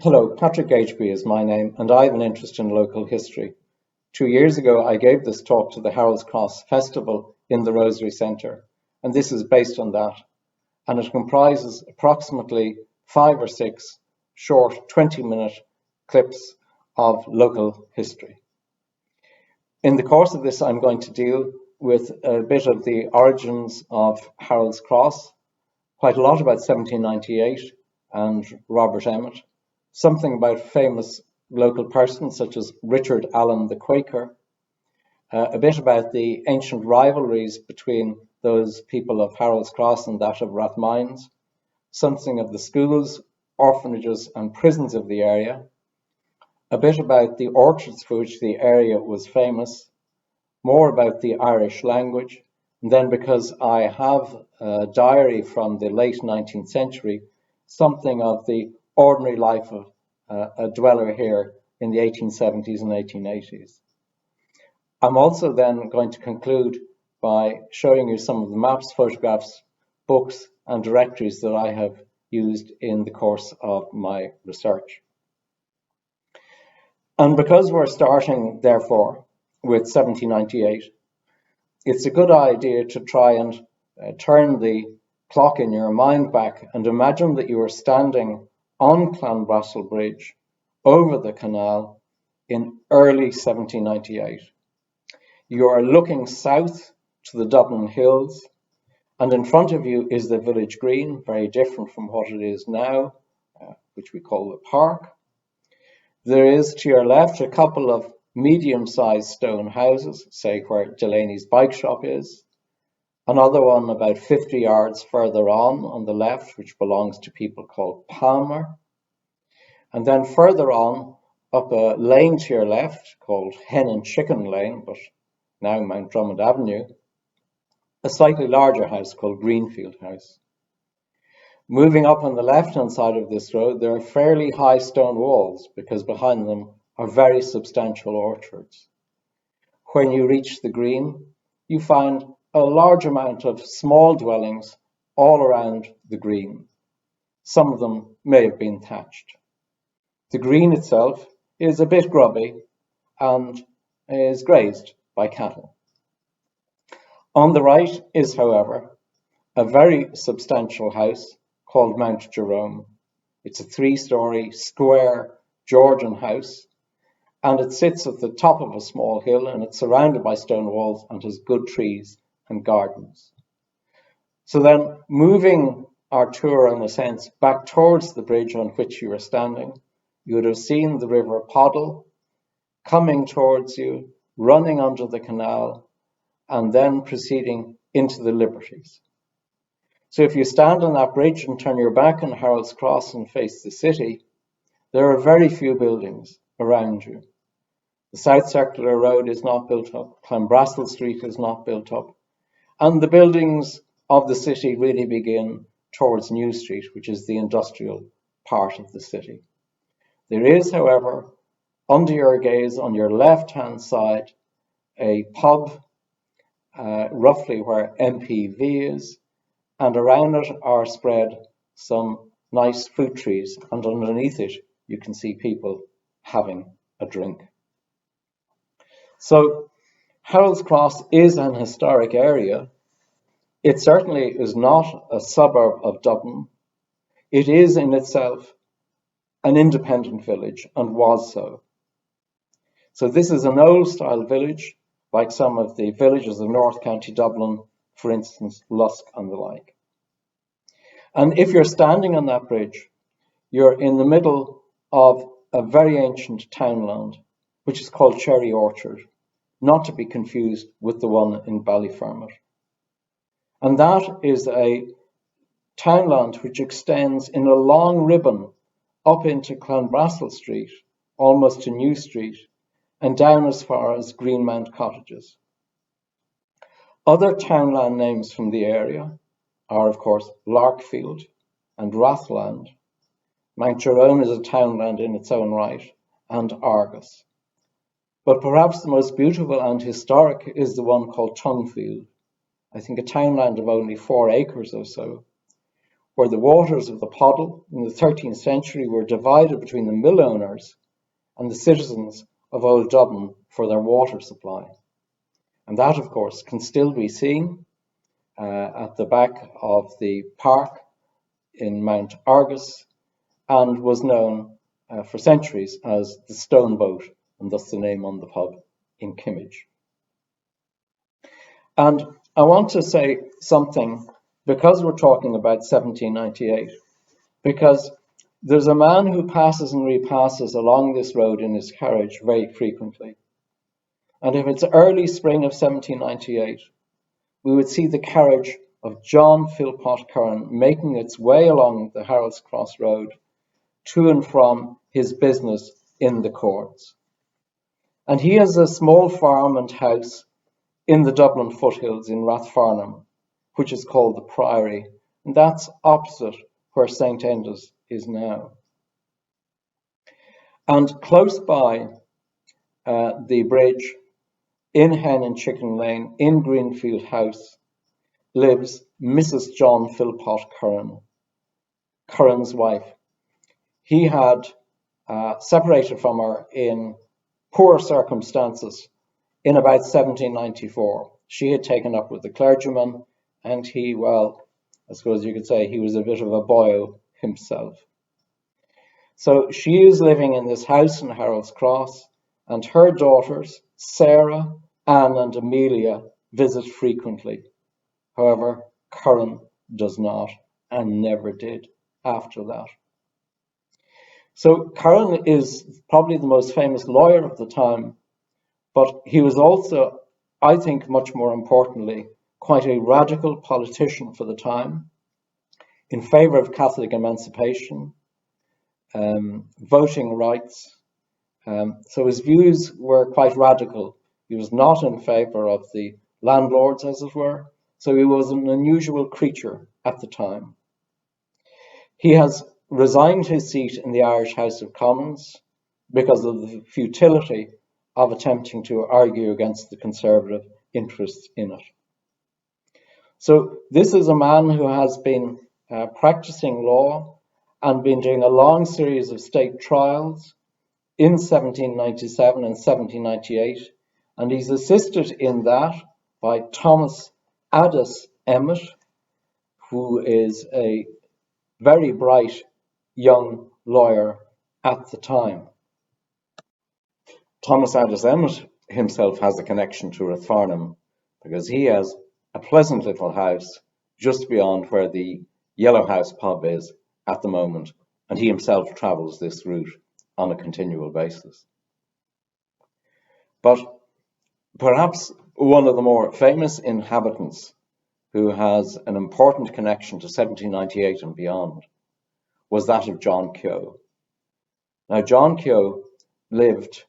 Hello, Patrick Gageby is my name, and I have an interest in local history. 2 years ago, I gave this talk to the Harold's Cross Festival in the Rosary Centre, and this is based on that. And it comprises approximately 5 or 6 short 20-minute clips of local history. In the course of this, I'm going to deal with a bit of the origins of Harold's Cross, quite a lot about 1798 and Robert Emmet, something about famous local persons such as Richard Allen the Quaker, a bit about the ancient rivalries between those people of Harold's Cross and that of Rathmines, something of the schools, orphanages and prisons of the area, a bit about the orchards for which the area was famous, more about the Irish language, and then because I have a diary from the late 19th century, something of the ordinary life of a dweller here in the 1870s and 1880s. I'm also then going to conclude by showing you some of the maps, photographs, books and directories that I have used in the course of my research. And because we're starting, therefore, with 1798, it's a good idea to try and turn the clock in your mind back and imagine that you are standing on Clanbrassil Bridge over the canal in early 1798. You are looking south to the Dublin hills, and in front of you is the village green, very different from what it is now, which we call the park. There is to your left a couple of medium-sized stone houses, say where Delaney's bike shop is. Another one about 50 yards further on the left, which belongs to people called Palmer. And then further on, up a lane to your left called Hen and Chicken Lane, but now Mount Drummond Avenue, a slightly larger house called Greenfield House. Moving up on the left-hand side of this road, there are fairly high stone walls because behind them are very substantial orchards. When you reach the green, you find a large amount of small dwellings all around the green. Some of them may have been thatched. The green itself is a bit grubby and is grazed by cattle. On the right is, however, a very substantial house called Mount Jerome. It's a 3-story square Georgian house, and it sits at the top of a small hill, and it's surrounded by stone walls and has good trees and gardens. So then, moving our tour in a sense back towards the bridge on which you are standing, you would have seen the River Poddle coming towards you, running under the canal, and then proceeding into the Liberties. So if you stand on that bridge and turn your back on Harold's Cross and face the city, there are very few buildings around you. The South Circular Road is not built up, Clanbrassil Street is not built up, and the buildings of the city really begin towards New Street, which is the industrial part of the city. There is, however, under your gaze on your left-hand side, a pub roughly where MPV is, and around it are spread some nice fruit trees, and underneath it you can see people having a drink. So Harold's Cross is an historic area. It certainly is not a suburb of Dublin. It is in itself an independent village and was so. So this is an old style village, like some of the villages of North County Dublin, for instance, Lusk and the like. And if you're standing on that bridge, you're in the middle of a very ancient townland, which is called Cherry Orchard, not to be confused with the one in Ballyfermot. And that is a townland which extends in a long ribbon up into Clanbrassil Street, almost to New Street, and down as far as Greenmount Cottages. Other townland names from the area are, of course, Larkfield and Rathland. Mount Jerome is a townland in its own right, and Argus. But perhaps the most beautiful and historic is the one called Tungfield, I think a townland of only 4 acres or so, where the waters of the Poddle in the 13th century were divided between the mill owners and the citizens of Old Dublin for their water supply. And that, of course, can still be seen at the back of the park in Mount Argus, and was known for centuries as the Stone Boat, and thus the name on the pub in Kimmage. And I want to say something, because we're talking about 1798, because there's a man who passes and repasses along this road in his carriage very frequently. And if it's early spring of 1798, we would see the carriage of John Philpot Curran making its way along the Harold's Cross Road to and from his business in the courts. And he has a small farm and house in the Dublin foothills in Rathfarnham, which is called the Priory, and that's opposite where St. Enda's is now. And close by the bridge, in Hen and Chicken Lane, in Greenfield House, lives Mrs. John Philpot Curran, Curran's wife. He had separated from her in poor circumstances in about 1794. She had taken up with the clergyman, and he, well, I suppose you could say he was a bit of a boyo himself. So she is living in this house in Harold's Cross, and her daughters, Sarah, Anne, and Amelia, visit frequently. However, Curran does not, and never did after that. So Curran is probably the most famous lawyer of the time, but he was also, I think, much more importantly, quite a radical politician for the time, in favor of Catholic emancipation, voting rights. So his views were quite radical. He was not in favor of the landlords, as it were. So he was an unusual creature at the time. He has resigned his seat in the Irish House of Commons because of the futility of attempting to argue against the Conservative interests in it. So this is a man who has been practicing law and been doing a long series of state trials in 1797 and 1798, and he's assisted in that by Thomas Addis Emmet, who is a very bright young lawyer at the time. Thomas Addis Emmet himself has a connection to Rathfarnham because he has a pleasant little house just beyond where the Yellow House pub is at the moment, and he himself travels this route on a continual basis. But perhaps one of the more famous inhabitants who has an important connection to 1798 and beyond was that of John Keogh. Now, John Keogh lived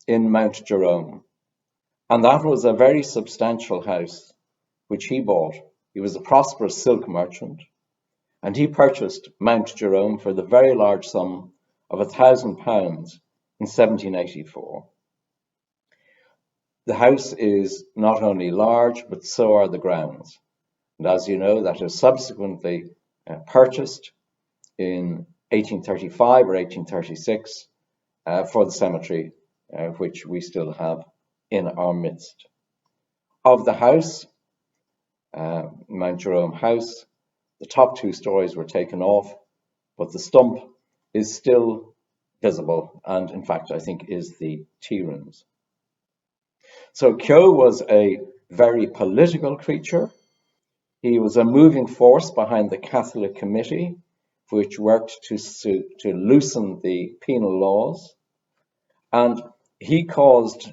in Mount Jerome, and that was a very substantial house which he bought. He was a prosperous silk merchant, and he purchased Mount Jerome for the very large sum of £1,000 in 1784. The house is not only large, but so are the grounds. And as you know, that was subsequently purchased in 1835 or 1836 for the cemetery, which we still have in our midst. Of the house, Mount Jerome House, the top 2 stories were taken off, but the stump is still visible, and in fact, I think is the tea rooms. So Keogh was a very political creature. He was a moving force behind the Catholic Committee, which worked to loosen the penal laws. And he caused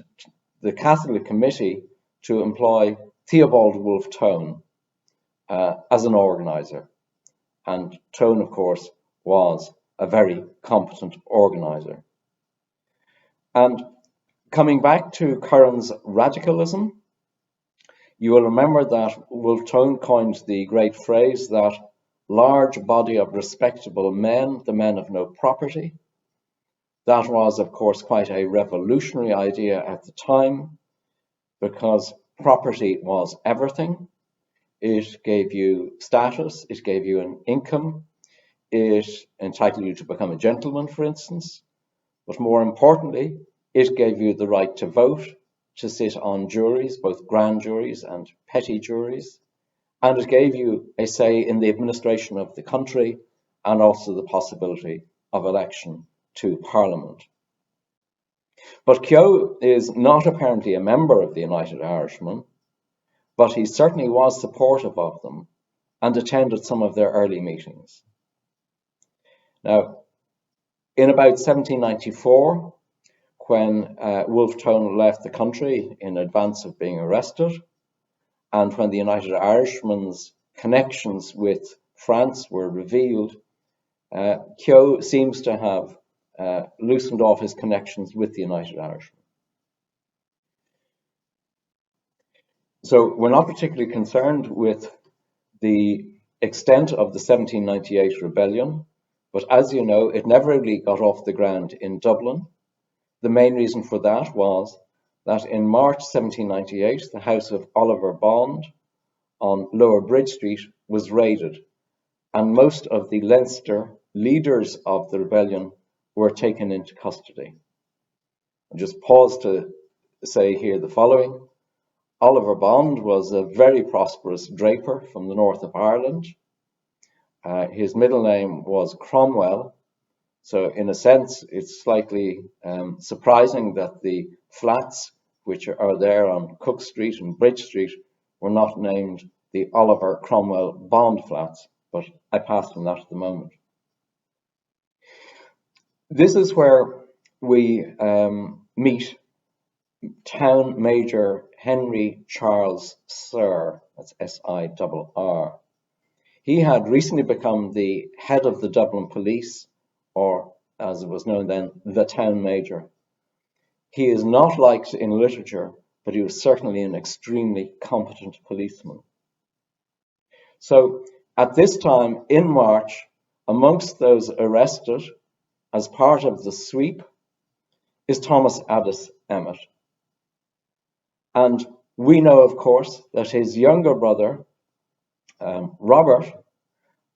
the Catholic Committee to employ Theobald Wolfe Tone as an organizer. And Tone, of course, was a very competent organizer. And coming back to Curran's radicalism, you will remember that Wolfe Tone coined the great phrase that large body of respectable men, the men of no property. That was, of course, quite a revolutionary idea at the time, because property was everything. it gave you status, it gave you an income, it entitled you to become a gentleman, for instance, but more importantly, it gave you the right to vote, to sit on juries, both grand juries and petty juries, and it gave you a say in the administration of the country and also the possibility of election to Parliament. But Keogh is not apparently a member of the United Irishmen, but he certainly was supportive of them and attended some of their early meetings. Now, in about 1794, when Wolfe Tone left the country in advance of being arrested, and when the United Irishmen's connections with France were revealed, Keogh seems to have loosened off his connections with the United Irishmen. So we're not particularly concerned with the extent of the 1798 rebellion, but as you know, it never really got off the ground in Dublin. The main reason for that was that in March 1798, the house of Oliver Bond on Lower Bridge Street was raided, and most of the Leinster leaders of the rebellion were taken into custody. I'll just pause to say here the following. Oliver Bond was a very prosperous draper from the north of Ireland. His middle name was Cromwell, so in a sense it's slightly surprising that the flats which are there on Cook Street and Bridge Street were not named the Oliver Cromwell Bond flats, but I pass on that at the moment. This is where we meet Town Major Henry Charles Sirr, that's S-I-R-R. He had recently become the head of the Dublin police, or as it was known then, the Town Major. He is not liked in literature, but he was certainly an extremely competent policeman. So at this time in March, amongst those arrested as part of the sweep is Thomas Addis Emmet. And we know, of course, that his younger brother, Robert,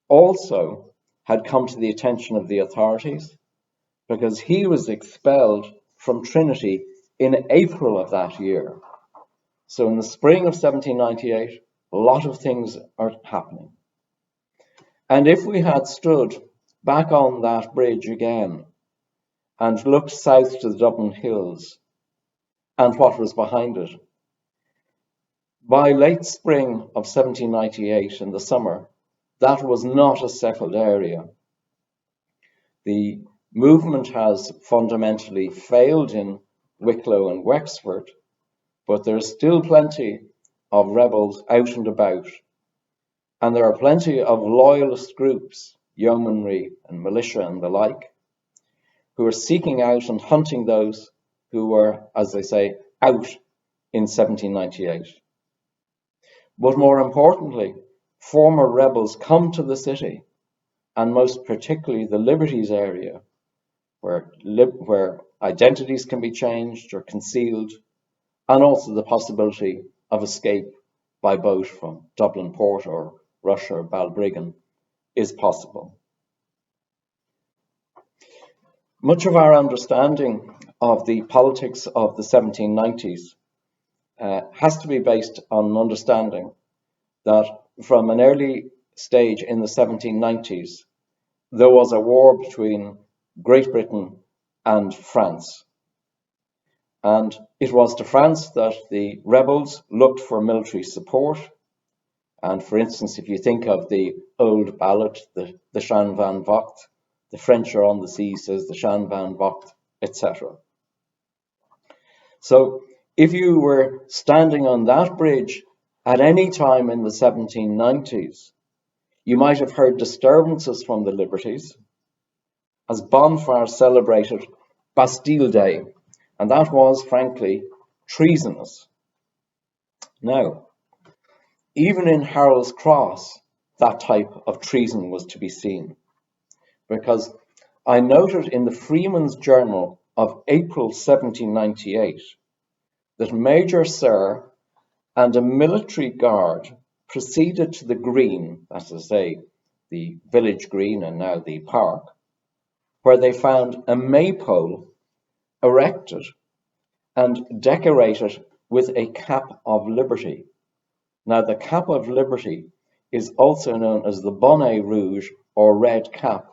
also had come to the attention of the authorities because he was expelled from Trinity in April of that year. So in the spring of 1798, a lot of things are happening. And if we had stood back on that bridge again and looked south to the Dublin Hills and what was behind it, by late spring of 1798 in the summer, that was not a settled area. The movement has fundamentally failed in Wicklow and Wexford, but there's still plenty of rebels out and about, and there are plenty of loyalist groups, yeomanry and militia and the like, who are seeking out and hunting those who were, as they say, out in 1798. But more importantly, former rebels come to the city, and most particularly the Liberties area, where identities can be changed or concealed, and also the possibility of escape by boat from Dublin Port or Russia or Balbriggan is possible. Much of our understanding of the politics of the 1790s has to be based on an understanding that from an early stage in the 1790s, there was a war between Great Britain and France. And it was to France that the rebels looked for military support. And for instance, if you think of the old ballad, the Shan Van Vocht, the French are on the sea, says the Shan Van Vocht, etc. So if you were standing on that bridge at any time in the 1790s, you might have heard disturbances from the Liberties as bonfires celebrated Bastille Day, and that was, frankly, treasonous. Now, even in Harold's Cross, that type of treason was to be seen, because I noted in the Freeman's Journal of April 1798 that Major Sirr and a military guard proceeded to the green, that's to say, the village green and now the park, where they found a maypole erected and decorated with a cap of liberty. Now, the cap of liberty is also known as the bonnet rouge or red cap,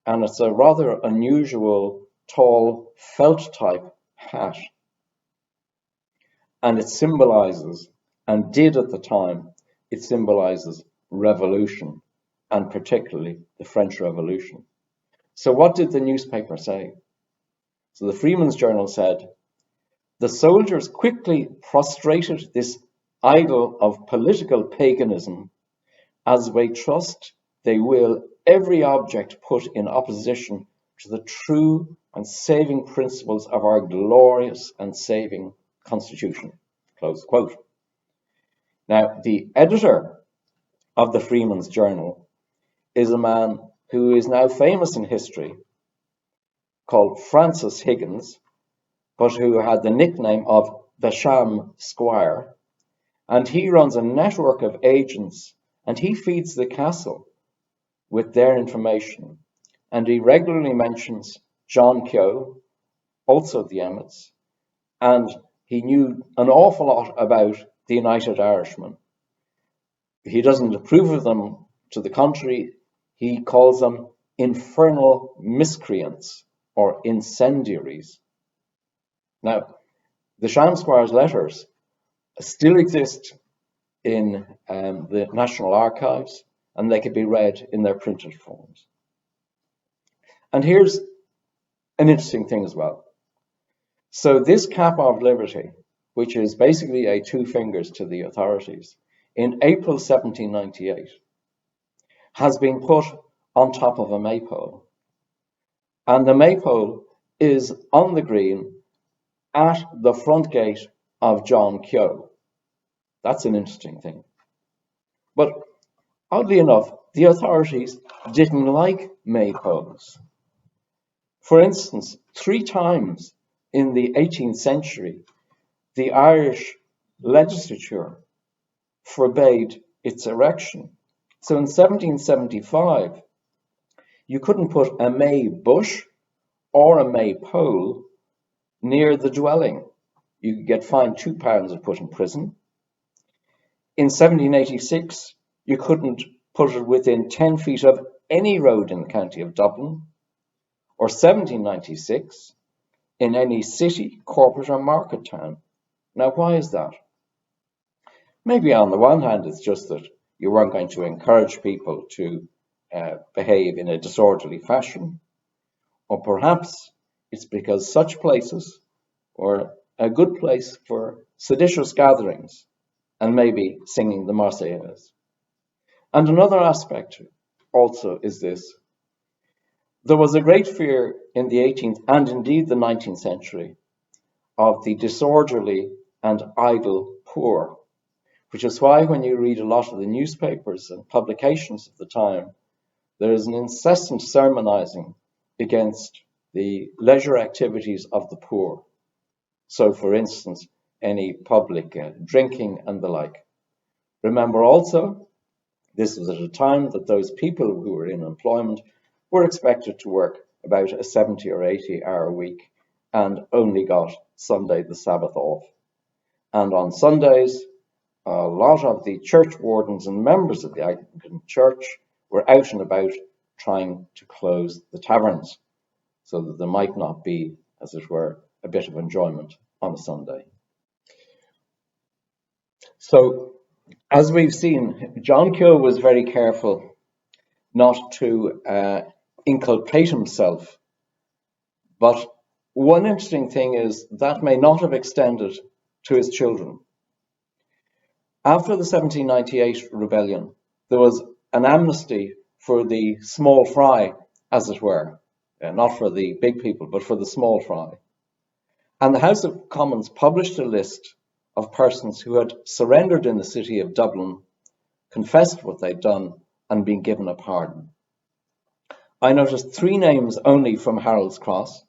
and it's a rather unusual, tall, felt-type hat. And it symbolizes, and did at the time, it symbolizes revolution, and particularly the French Revolution. So what did the newspaper say? So the Freeman's Journal said, the soldiers quickly prostrated this idol of political paganism, as we trust they will every object put in opposition to the true and saving principles of our glorious and saving Constitution. Close quote. Now, the editor of the Freeman's Journal is a man who is now famous in history, called Francis Higgins, but who had the nickname of the Sham Squire, and he runs a network of agents, and he feeds the castle with their information, and he regularly mentions John Keogh, also the Emmets, and he knew an awful lot about the United Irishmen. He doesn't approve of them, to the contrary, he calls them infernal miscreants or incendiaries. Now, the Sham Squire's letters still exist in the National Archives, and they can be read in their printed forms. And here's an interesting thing as well. So this cap of liberty, which is basically a two fingers to the authorities, in April 1798, has been put on top of a maypole. And the maypole is on the green at the front gate of John Keogh. That's an interesting thing. But oddly enough, the authorities didn't like maypoles. For instance, 3 times in the 18th century, the Irish legislature forbade its erection. So in 1775, you couldn't put a May bush or a maypole near the dwelling. You could get fined £2 and put in prison. In 1786, you couldn't put it within 10 feet of any road in the county of Dublin, or 1796, in any city, corporate or market town. Now, why is that? Maybe on the one hand, it's just that you weren't going to encourage people to behave in a disorderly fashion, or perhaps it's because such places were a good place for seditious gatherings and maybe singing the Marseillaise. And another aspect also is this. There was a great fear in the 18th and indeed the 19th century of the disorderly and idle poor, which is why when you read a lot of the newspapers and publications of the time, there is an incessant sermonizing against the leisure activities of the poor. So, for instance, any public drinking and the like. Remember also, this was at a time that those people who were in employment were expected to work about a 70 or 80 hour week and only got Sunday the Sabbath off. And on Sundays, a lot of the church wardens and members of the Anglican Church were out and about trying to close the taverns so that there might not be, as it were, a bit of enjoyment on a Sunday. So, as we've seen, John Keogh was very careful not to inculpate himself. But one interesting thing is that may not have extended to his children. After the 1798 rebellion, there was an amnesty for the small fry, as it were, not for the big people, but for the small fry. And the House of Commons published a list of persons who had surrendered in the city of Dublin, confessed what they'd done, and been given a pardon. I noticed 3 names only from Harold's Cross.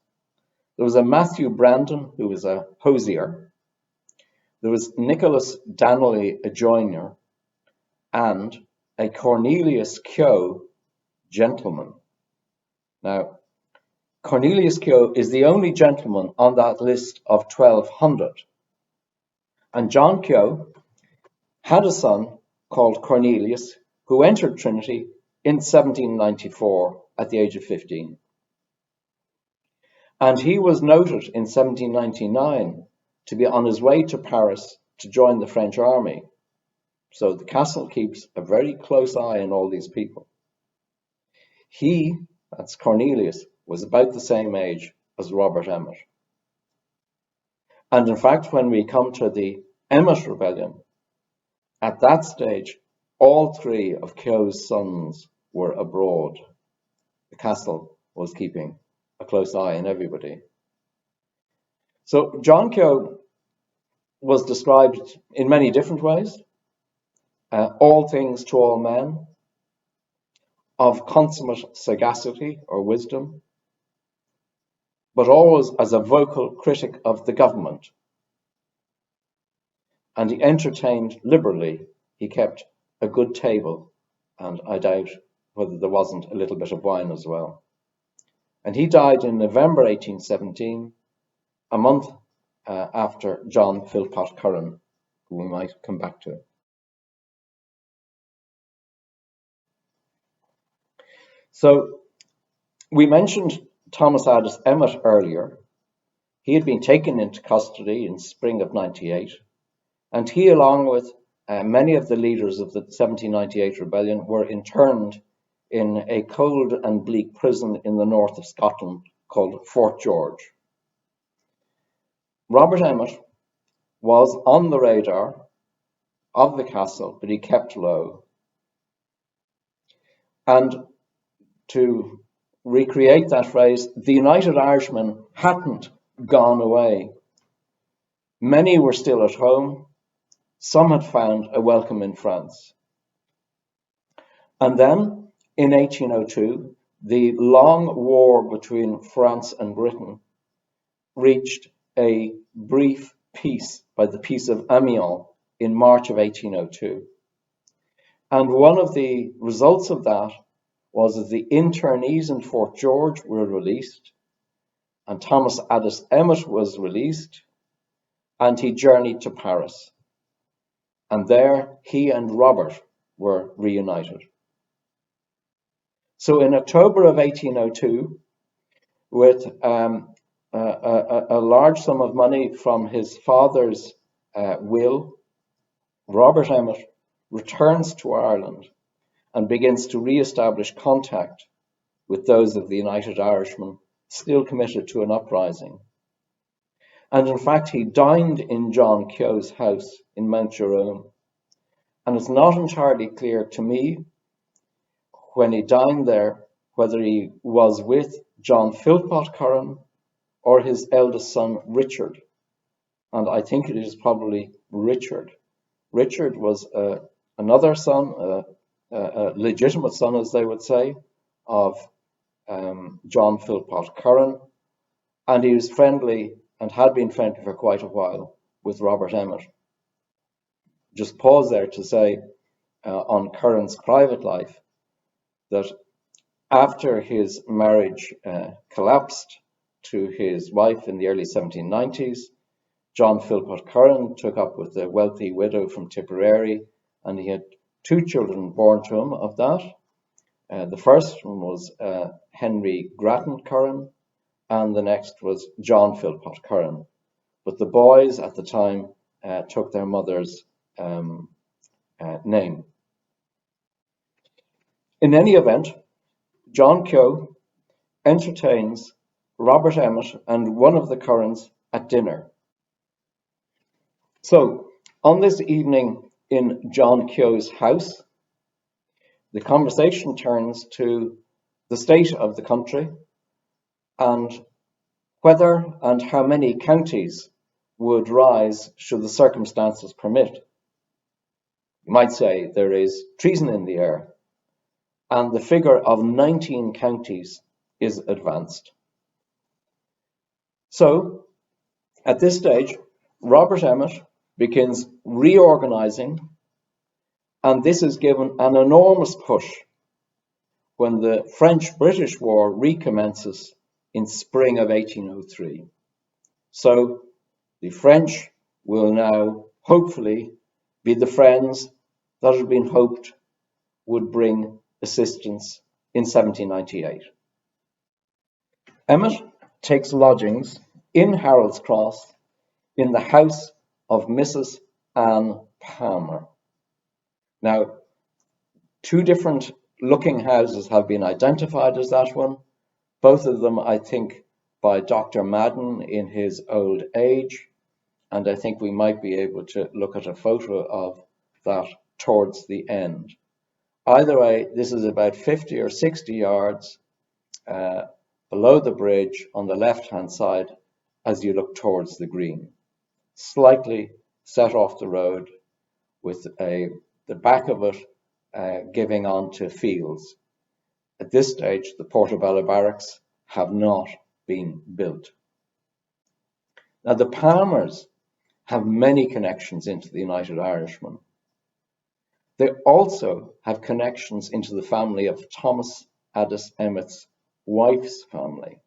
There was a Matthew Brandon, who was a hosier. There was Nicholas Dannelly, a joiner, and a Cornelius Keogh gentleman. Now, Cornelius Keogh is the only gentleman on that list of 1,200. And John Keogh had a son called Cornelius who entered Trinity in 1794 at the age of 15. And he was noted in 1799 to be on his way to Paris to join the French army. So the castle keeps a very close eye on all these people. He, that's Cornelius, was about the same age as Robert Emmet. And in fact, when we come to the Emmet Rebellion, at that stage, all three of Keogh's sons were abroad. The castle was keeping a close eye on everybody. So John Keogh was described in many different ways. All things to all men, of consummate sagacity or wisdom, but always as a vocal critic of the government. And he entertained liberally. He kept a good table, and I doubt whether there wasn't a little bit of wine as well. And he died in November 1817, a month after John Philpot Curran, who we might come back to. So we mentioned Thomas Addis Emmet earlier. He had been taken into custody in spring of 98, and he, along with many of the leaders of the 1798 rebellion, were interned in a cold and bleak prison in the north of Scotland called Fort George. Robert Emmet was on the radar of the castle, but he kept low. And to recreate that phrase, the United Irishmen hadn't gone away. Many were still at home. Some had found a welcome in France. And then, in 1802, the long war between France and Britain reached a brief peace by the Peace of Amiens in March of 1802. And one of the results of that was that the internees in Fort George were released, and Thomas Addis Emmet was released, and he journeyed to Paris. And there he and Robert were reunited. So in October of 1802, with a large sum of money from his father's will, Robert Emmet returns to Ireland and begins to re-establish contact with those of the United Irishmen still committed to an uprising. And in fact, he dined in John Keogh's house in Mount Jerome. And it's not entirely clear to me when he dined there whether he was with John Philpot Curran or his eldest son, Richard. And I think it is probably Richard. Richard was another son, a legitimate son, as they would say, of John Philpot Curran, and he was friendly and had been friendly for quite a while with Robert Emmet. Just pause there to say on Curran's private life that after his marriage collapsed to his wife in the early 1790s, John Philpot Curran took up with a wealthy widow from Tipperary, and he had 2 children born to him of that. The first one was Henry Grattan Curran, and the next was John Philpot Curran. But the boys at the time took their mother's name. In any event, John Keogh entertains Robert Emmet and one of the Currans at dinner. So, on this evening in John Keogh's house, the conversation turns to the state of the country and whether and how many counties would rise should the circumstances permit. You might say there is treason in the air, and the figure of 19 counties is advanced. So, at this stage, Robert Emmet begins reorganizing And this is given an enormous push when the French-British War recommences in spring of 1803. So the French will now hopefully be the friends that had been hoped would bring assistance in 1798. Emmet takes lodgings in Harold's Cross in the house of Mrs. Anne Palmer. Now, two different looking houses have been identified as that one, both of them, I think, by Dr. Madden in his old age, and I think we might be able to look at a photo of that towards the end. Either way, this is about 50 or 60 yards below the bridge on the left-hand side as you look towards the green, slightly set off the road with the back of it giving on to fields. At this stage, the Portobello Barracks have not been built. Now, the Palmers have many connections into the United Irishmen. They also have connections into the family of Thomas Addis Emmet's wife's family.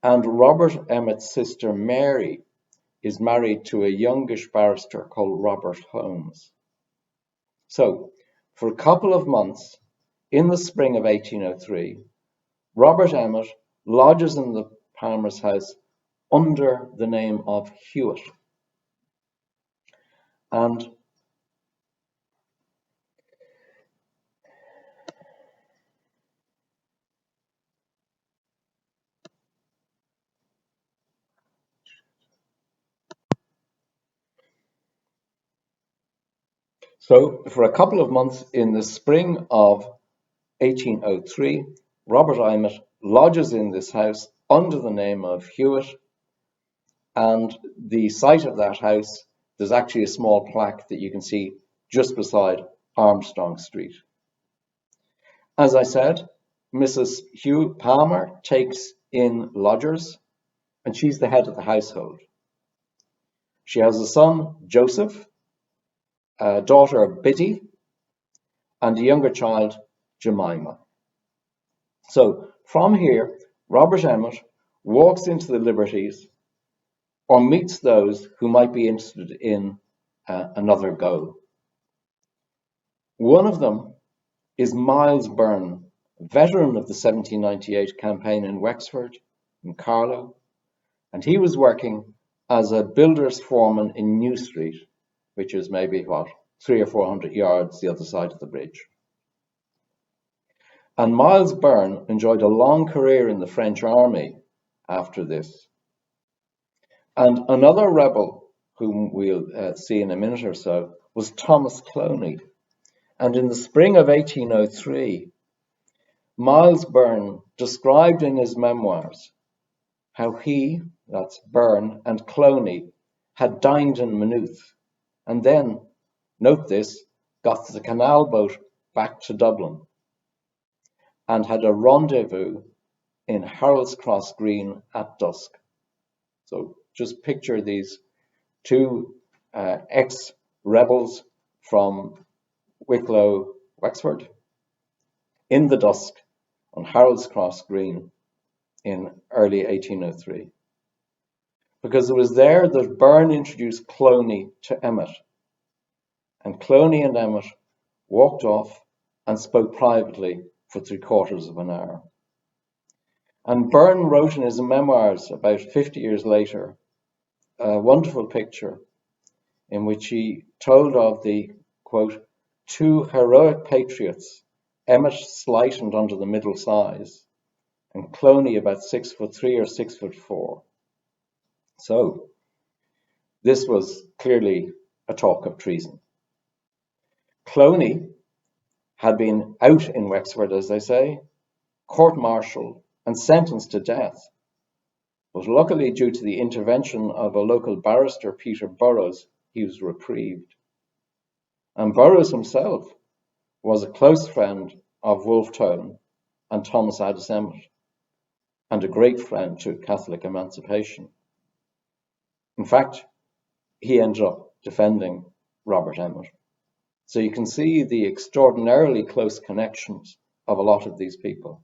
And Robert Emmet's sister Mary is married to a youngish barrister called Robert Holmes. So, for a couple of months in the spring of 1803, Robert Emmet lodges in the Palmer's house under the name of Hewitt. And so for a couple of months in the spring of 1803, Robert Emmet lodges in this house under the name of Hewitt, and the site of that house, there's actually a small plaque that you can see just beside Armstrong Street. As I said, Mrs. Hugh Palmer takes in lodgers, and she's the head of the household. She has a son, Joseph, a daughter, Biddy, and a younger child, Jemima. So from here, Robert Emmet walks into the Liberties or meets those who might be interested in another go. One of them is Miles Byrne, veteran of the 1798 campaign in Wexford, in Carlow, and he was working as a builder's foreman in New Street, which is maybe, 300 or 400 yards the other side of the bridge. And Miles Byrne enjoyed a long career in the French army after this. And another rebel, whom we'll see in a minute or so, was Thomas Cloney. And in the spring of 1803, Miles Byrne described in his memoirs how he, that's Byrne, and Cloney had dined in Maynooth, and then, note this, got the canal boat back to Dublin and had a rendezvous in Harold's Cross Green at dusk. So just picture these two ex-rebels from Wicklow, Wexford, in the dusk on Harold's Cross Green in early 1803. Because it was there that Byrne introduced Cloney to Emmet. And Cloney and Emmet walked off and spoke privately for 3/4 of an hour. And Byrne wrote in his memoirs about 50 years later a wonderful picture in which he told of the, quote, two heroic patriots, Emmet slight and under the middle size, and Cloney about 6'3" or 6'4". So this was clearly a talk of treason. Cloney had been out in Wexford, as they say, court-martialed and sentenced to death. But luckily, due to the intervention of a local barrister, Peter Burrows, he was reprieved. And Burrows himself was a close friend of Wolfe Tone and Thomas Addis Emmet, and a great friend to Catholic emancipation. In fact, he ended up defending Robert Emmet. So you can see the extraordinarily close connections of a lot of these people.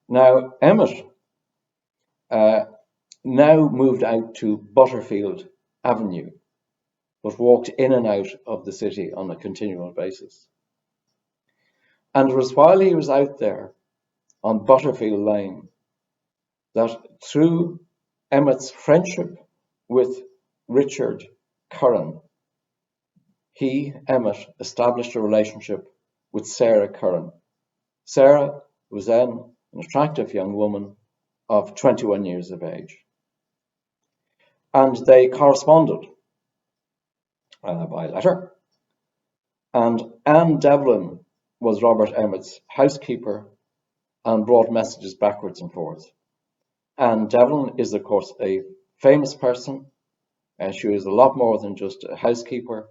Now, Emmett now moved out to Butterfield Avenue, but walked in and out of the city on a continual basis. And it was while he was out there on Butterfield Lane that, through Emmett's friendship with Richard Curran, he, Emmett, established a relationship with Sarah Curran. Sarah was then an attractive young woman of 21 years of age. And they corresponded by letter. And Anne Devlin was Robert Emmett's housekeeper and brought messages backwards and forwards. Anne Devlin is, of course, a famous person. She was a lot more than just a housekeeper.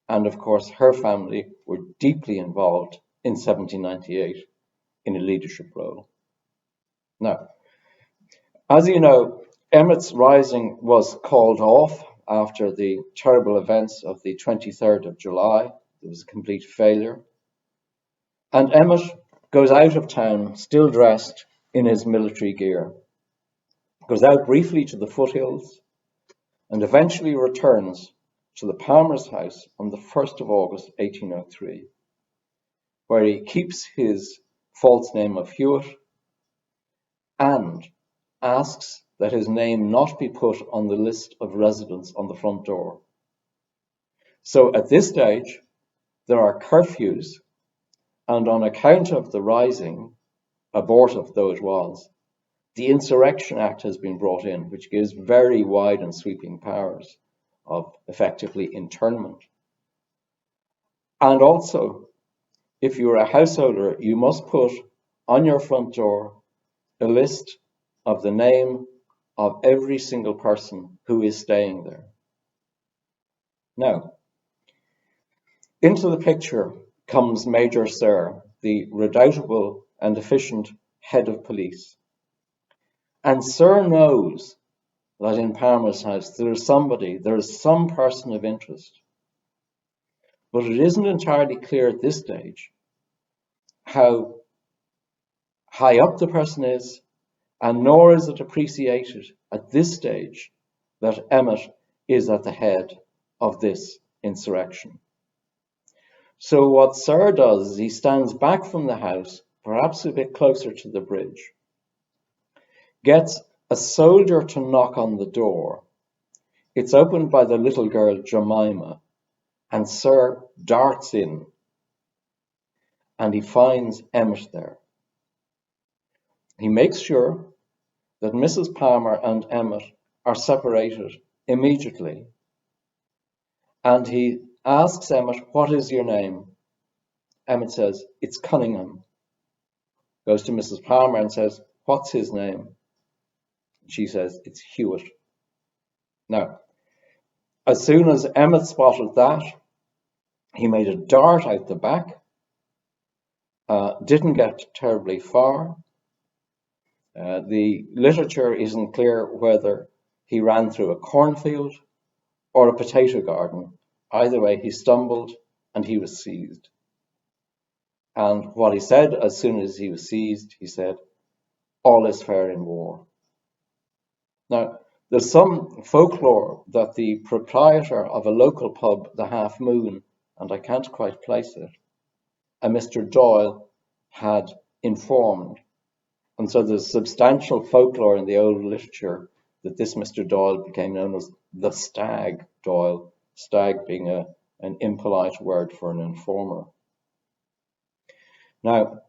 And of course, her family were deeply involved in 1798 in a leadership role. Now, as you know, Emmett's rising was called off after the terrible events of the 23rd of July. It was a complete failure. And Emmett goes out of town, still dressed in his military gear, goes out briefly to the foothills, and eventually returns to the Palmer's house on the 1st of August, 1803, where he keeps his false name of Hewitt and asks that his name not be put on the list of residents on the front door. So at this stage, there are curfews, and on account of the rising, abortive though it was, the Insurrection Act has been brought in, which gives very wide and sweeping powers of effectively internment. And also, if you're a householder, you must put on your front door a list of the name of every single person who is staying there. Now, into the picture comes Major Sir, the redoubtable and efficient head of police. And Sir knows that in Palmer's house there is some person of interest. But it isn't entirely clear at this stage how high up the person is, and nor is it appreciated at this stage that Emmet is at the head of this insurrection. So what Sir does is he stands back from the house, perhaps a bit closer to the bridge, gets a soldier to knock on the door. It's opened by the little girl Jemima, and Sir darts in, and he finds Emmet there. He makes sure that Mrs. Palmer and Emmet are separated immediately, and he asks Emmet, "What is your name?" Emmet says, "It's Cunningham." Goes to Mrs. Palmer and says, "What's his name?" She says, "It's Hewitt." Now, as soon as Emmet spotted that, he made a dart out the back, didn't get terribly far. The literature isn't clear whether he ran through a cornfield or a potato garden. Either way, he stumbled and he was seized. And what he said as soon as he was seized, he said, "All is fair in war." Now, there's some folklore that the proprietor of a local pub, the Half Moon, and I can't quite place it, a Mr. Doyle, had informed. And so there's substantial folklore in the old literature that this Mr. Doyle became known as the Stag Doyle, stag being an impolite word for an informer. Now,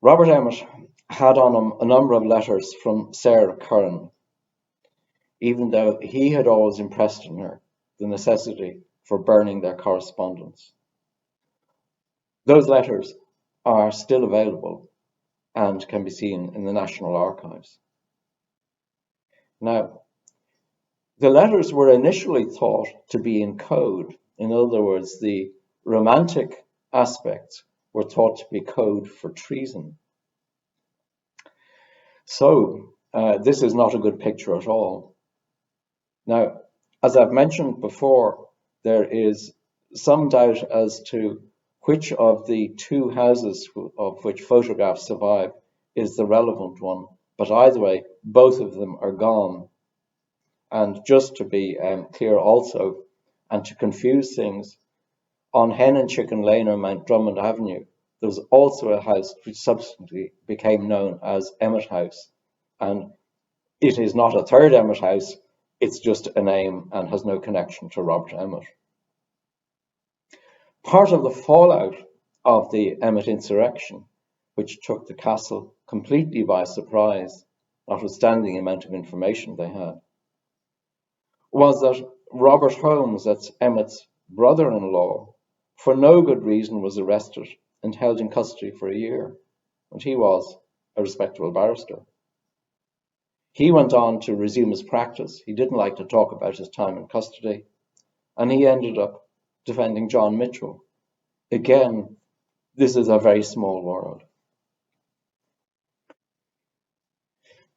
Robert Emmet had on him a number of letters from Sarah Curran, even though he had always impressed on her the necessity for burning their correspondence. Those letters are still available and can be seen in the National Archives. Now, the letters were initially thought to be in code. In other words, the romantic aspects were thought to be code for treason. So, this is not a good picture at all. Now, as I've mentioned before, there is some doubt as to which of the two houses of which photographs survive is the relevant one. But either way, both of them are gone. And just to be clear also, and to confuse things, on Hen and Chicken Lane on Mount Drummond Avenue, there was also a house which subsequently became known as Emmet House. And it is not a third Emmet House, it's just a name and has no connection to Robert Emmet. Part of the fallout of the Emmet insurrection, which took the castle completely by surprise, notwithstanding the amount of information they had, was that Robert Holmes, that's Emmet's brother-in-law, for no good reason was arrested and held in custody for a year, and he was a respectable barrister. He went on to resume his practice. He didn't like to talk about his time in custody, and he ended up defending John Mitchell. Again, this is a very small world.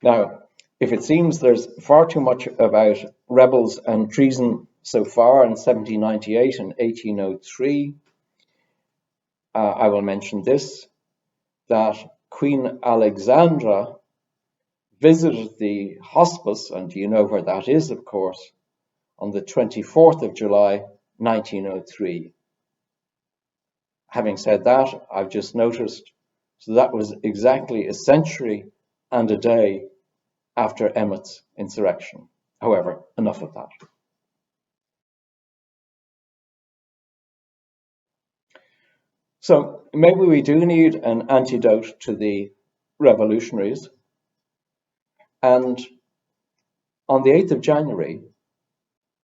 Now, if it seems there's far too much about rebels and treason so far in 1798 and 1803, I will mention this, that Queen Alexandra visited the hospice, and you know where that is, of course, on the 24th of July, 1903. Having said that, I've just noticed, so that was exactly a century and a day after Emmet's insurrection. However, enough of that. So maybe we do need an antidote to the revolutionaries. And on the 8th of January,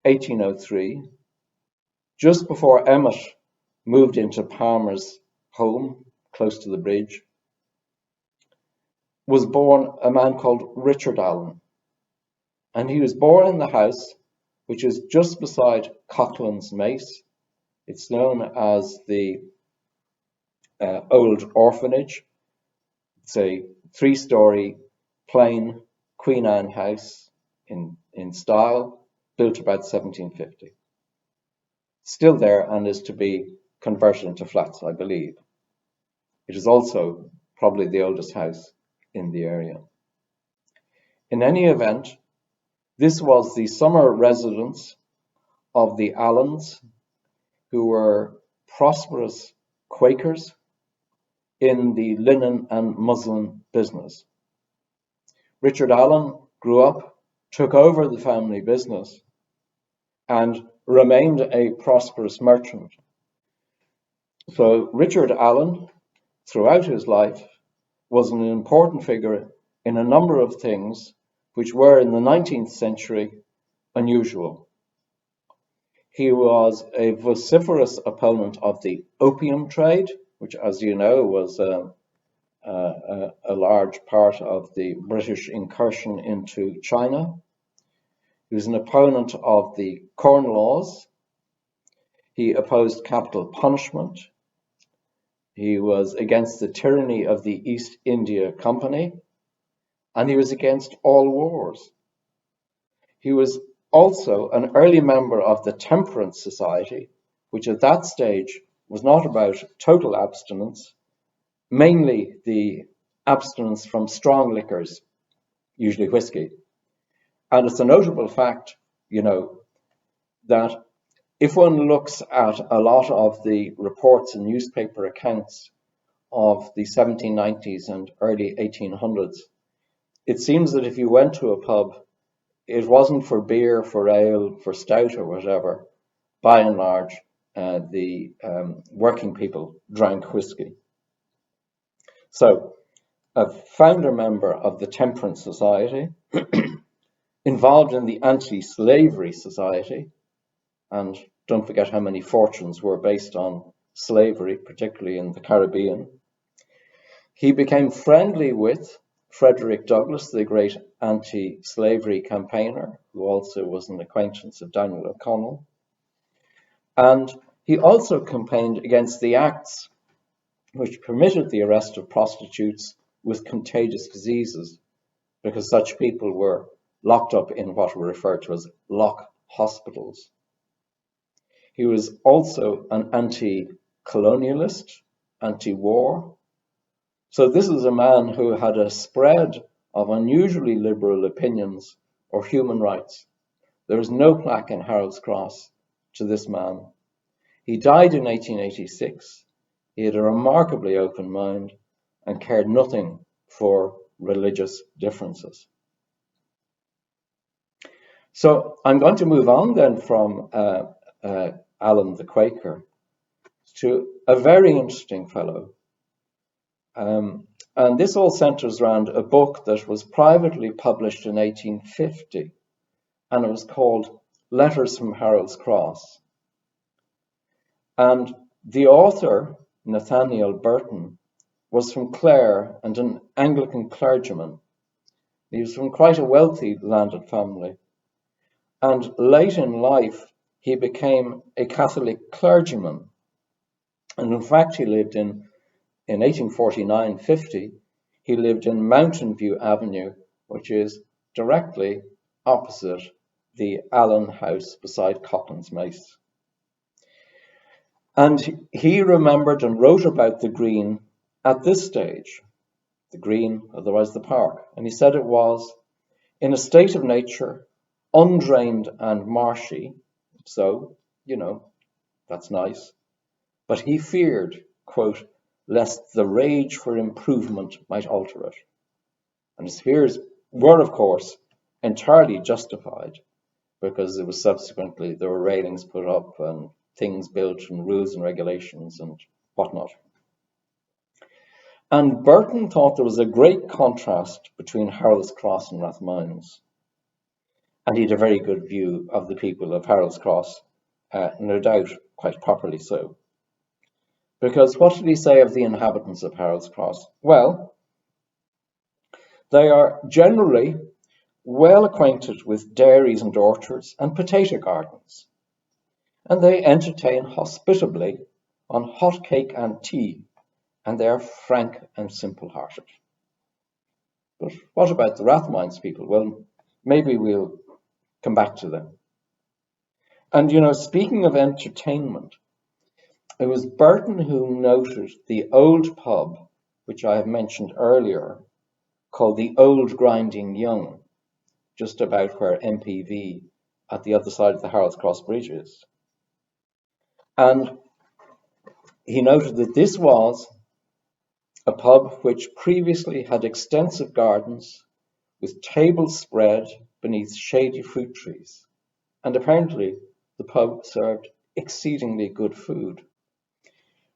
1803, just before Emmet moved into Palmer's home, close to the bridge, was born a man called Richard Allen. And he was born in the house, which is just beside Coughlan's Mace. It's known as the Old Orphanage. It's a 3-story plain Queen Anne house in style, built about 1750. Still there and is to be converted into flats, I believe. It is also probably the oldest house in the area. In any event, this was the summer residence of the Allens, who were prosperous Quakers in the linen and muslin business. Richard Allen grew up, took over the family business, and remained a prosperous merchant. So Richard Allen, throughout his life, was an important figure in a number of things which were in the 19th century unusual. He was a vociferous opponent of the opium trade, which, as you know, was a large part of the British incursion into China. He was an opponent of the Corn Laws. He opposed capital punishment. He was against the tyranny of the East India Company, and he was against all wars. He was also an early member of the Temperance Society, which at that stage was not about total abstinence, mainly the abstinence from strong liquors, usually whiskey. And it's a notable fact, that if one looks at a lot of the reports and newspaper accounts of the 1790s and early 1800s, it seems that if you went to a pub, it wasn't for beer, for ale, for stout or whatever. By and large, the working people drank whiskey. So, a founder member of the Temperance Society, involved in the Anti-Slavery Society, and don't forget how many fortunes were based on slavery, particularly in the Caribbean. He became friendly with Frederick Douglass, the great anti-slavery campaigner, who also was an acquaintance of Daniel O'Connell. And he also campaigned against the acts which permitted the arrest of prostitutes with contagious diseases, because such people were locked up in what were referred to as lock hospitals. He was also an anti-colonialist, anti-war. So this is a man who had a spread of unusually liberal opinions of human rights. There is no plaque in Harold's Cross to this man. He died in 1886. He had a remarkably open mind and cared nothing for religious differences. So I'm going to move on then from Allen the Quaker to a very interesting fellow. And this all centers around a book that was privately published in 1850, and it was called Letters from Harold's Cross. And the author, Nathaniel Burton, was from Clare and an Anglican clergyman. He was from quite a wealthy landed family. And late in life, he became a Catholic clergyman. And in fact, he lived in 1849-50, he lived in Mountain View Avenue, which is directly opposite the Allen House beside Coughlin's Mace. And he remembered and wrote about the Green at this stage, the Green, otherwise the park. And he said it was in a state of nature, undrained and marshy. So, that's nice. But he feared, quote, lest the rage for improvement might alter it. And his fears were, of course, entirely justified, because there were railings put up and things built and rules and regulations and whatnot. And Burton thought there was a great contrast between Harold's Cross and Rathmines. And he had a very good view of the people of Harold's Cross, no doubt quite properly so. Because what did he say of the inhabitants of Harold's Cross? Well, they are generally well acquainted with dairies and orchards and potato gardens, and they entertain hospitably on hot cake and tea, and they are frank and simple-hearted. But what about the Rathmines people? Well, maybe we'll come back to them. And speaking of entertainment, it was Burton who noted the old pub, which I have mentioned earlier, called the Old Grinding Young, just about where MPV at the other side of the Harold's Cross Bridge is. And he noted that this was a pub which previously had extensive gardens with tables spread beneath shady fruit trees. And apparently the pub served exceedingly good food.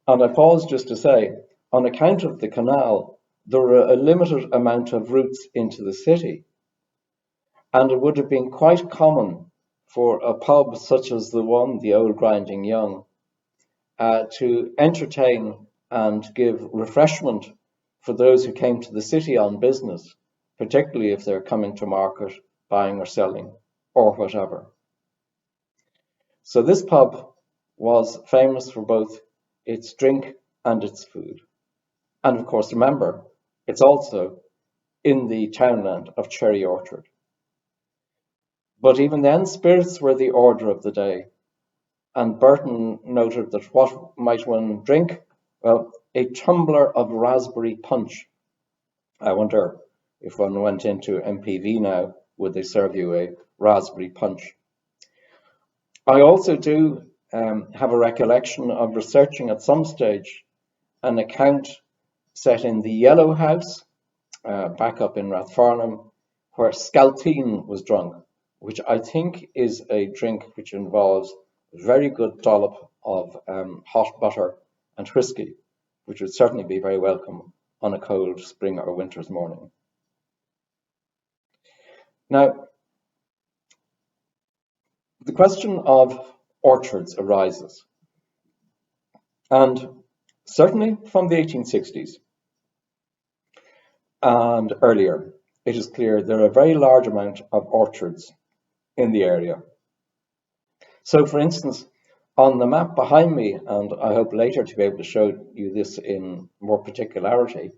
And I pause just to say, on account of the canal, there were a limited amount of routes into the city. And it would have been quite common for a pub such as the Old Grinding Young, to entertain and give refreshment for those who came to the city on business, particularly if they're coming to market, buying or selling, or whatever. So this pub was famous for both its drink and its food. And of course, remember, it's also in the townland of Cherry Orchard. But even then, spirits were the order of the day. And Burton noted that what might one drink? Well, a tumbler of raspberry punch. I wonder if one went into MPV now, would they serve you a raspberry punch? I also do have a recollection of researching at some stage an account set in the Yellow House, back up in Rathfarnham, where Scalpine was drunk, which I think is a drink which involves a very good dollop of hot butter and whiskey, which would certainly be very welcome on a cold spring or winter's morning. Now, the question of orchards arises, and certainly from the 1860s and earlier, it is clear there are a very large amount of orchards in the area. So, for instance, on the map behind me, and I hope later to be able to show you this in more particularity,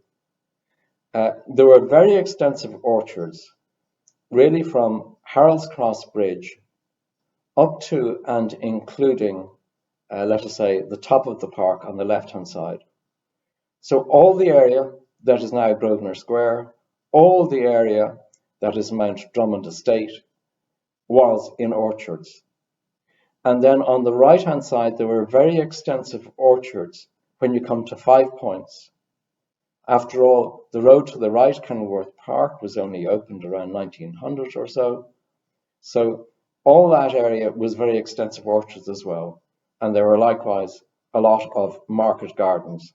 there were very extensive orchards, really from Harold's Cross Bridge up to and including let us say, the top of the park on the left-hand side. So all the area that is now Grosvenor Square, all the area that is Mount Drummond Estate was in orchards. And then on the right-hand side, there were very extensive orchards when you come to 5 Points. After all, the road to the right, Kenilworth Park, was only opened around 1900 or so. So all that area was very extensive orchards as well. And there were likewise a lot of market gardens.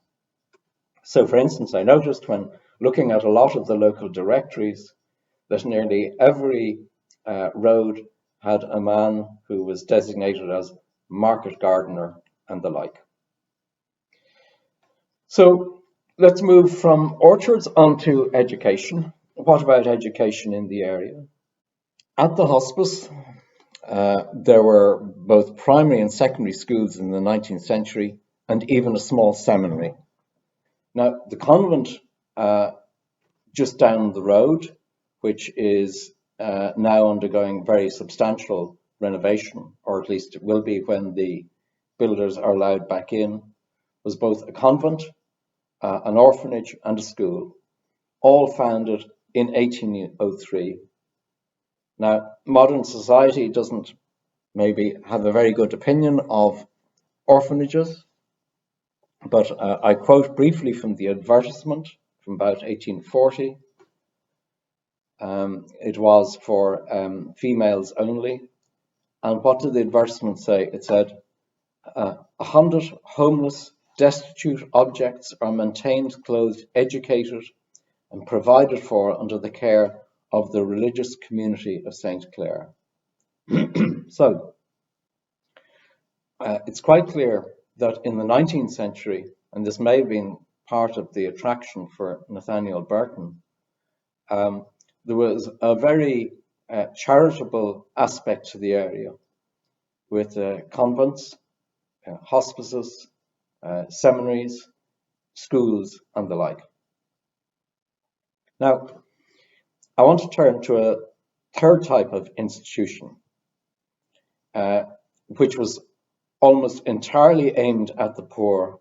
So for instance, I noticed when looking at a lot of the local directories that nearly every road had a man who was designated as market gardener and the like. So let's move from orchards onto education. What about education in the area? At the hospice, there were both primary and secondary schools in the 19th century and even a small seminary. Now, the convent just down the road, which is now undergoing very substantial renovation, or at least it will be when the builders are allowed back in, was both a convent, an orphanage and a school, all founded in 1803. Now, modern society doesn't maybe have a very good opinion of orphanages, but I quote briefly from the advertisement from about 1840. It was for females only. And what did the advertisement say? It said, 100 homeless, destitute objects are maintained, clothed, educated, and provided for under the care of the religious community of St. Clair. So, it's quite clear that in the 19th century, and this may have been part of the attraction for Nathaniel Burton, there was a very charitable aspect to the area with convents, hospices, seminaries, schools, and the like. Now, I want to turn to a third type of institution, which was almost entirely aimed at the poor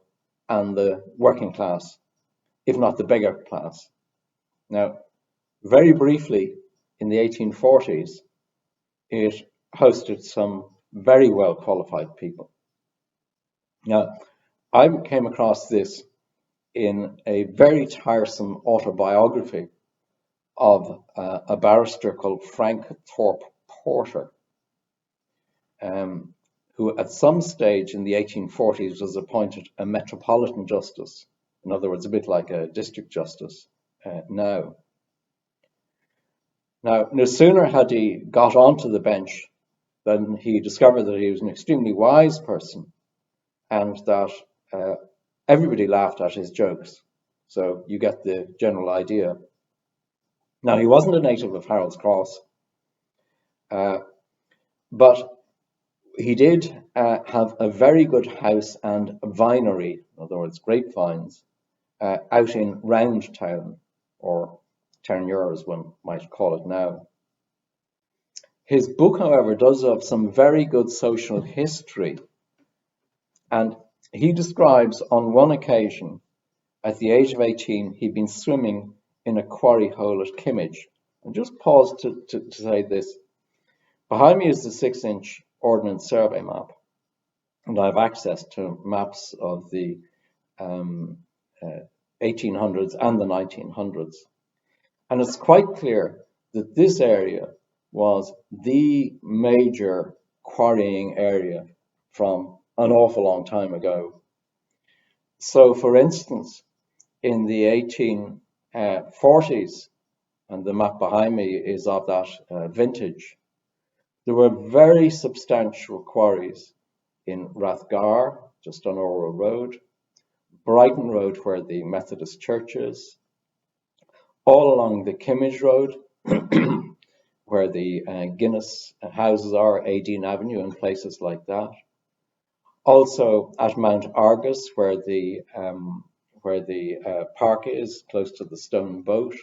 and the working class, if not the bigger class. Now, very briefly, in the 1840s, it hosted some very well qualified people. Now, I came across this in a very tiresome autobiography of a barrister called Frank Thorpe Porter, who at some stage in the 1840s was appointed a metropolitan justice. In other words, a bit like a district justice now. Now, no sooner had he got onto the bench than he discovered that he was an extremely wise person and that everybody laughed at his jokes. So you get the general idea. Now, he wasn't a native of Harold's Cross, but he did have a very good house and vinery, in other words, grapevines, out in Round Town, or Terranure as one might call it now. His book, however, does have some very good social history, and he describes on one occasion, at the age of 18, he'd been swimming in a quarry hole at Kimmage. And just pause to say this. Behind me is the 6-inch Ordnance Survey map, and I have access to maps of the 1800s and the 1900s. And it's quite clear that this area was the major quarrying area from an awful long time ago. So, for instance, in the 1840s, and the map behind me is of that vintage, there were very substantial quarries in Rathgar, just on Orwell Road, Brighton Road, where the Methodist church is, all along the Kimmage Road, where the Guinness houses are, Aideen Avenue, and places like that. Also at Mount Argus, where the park is, close to the Stone Boat.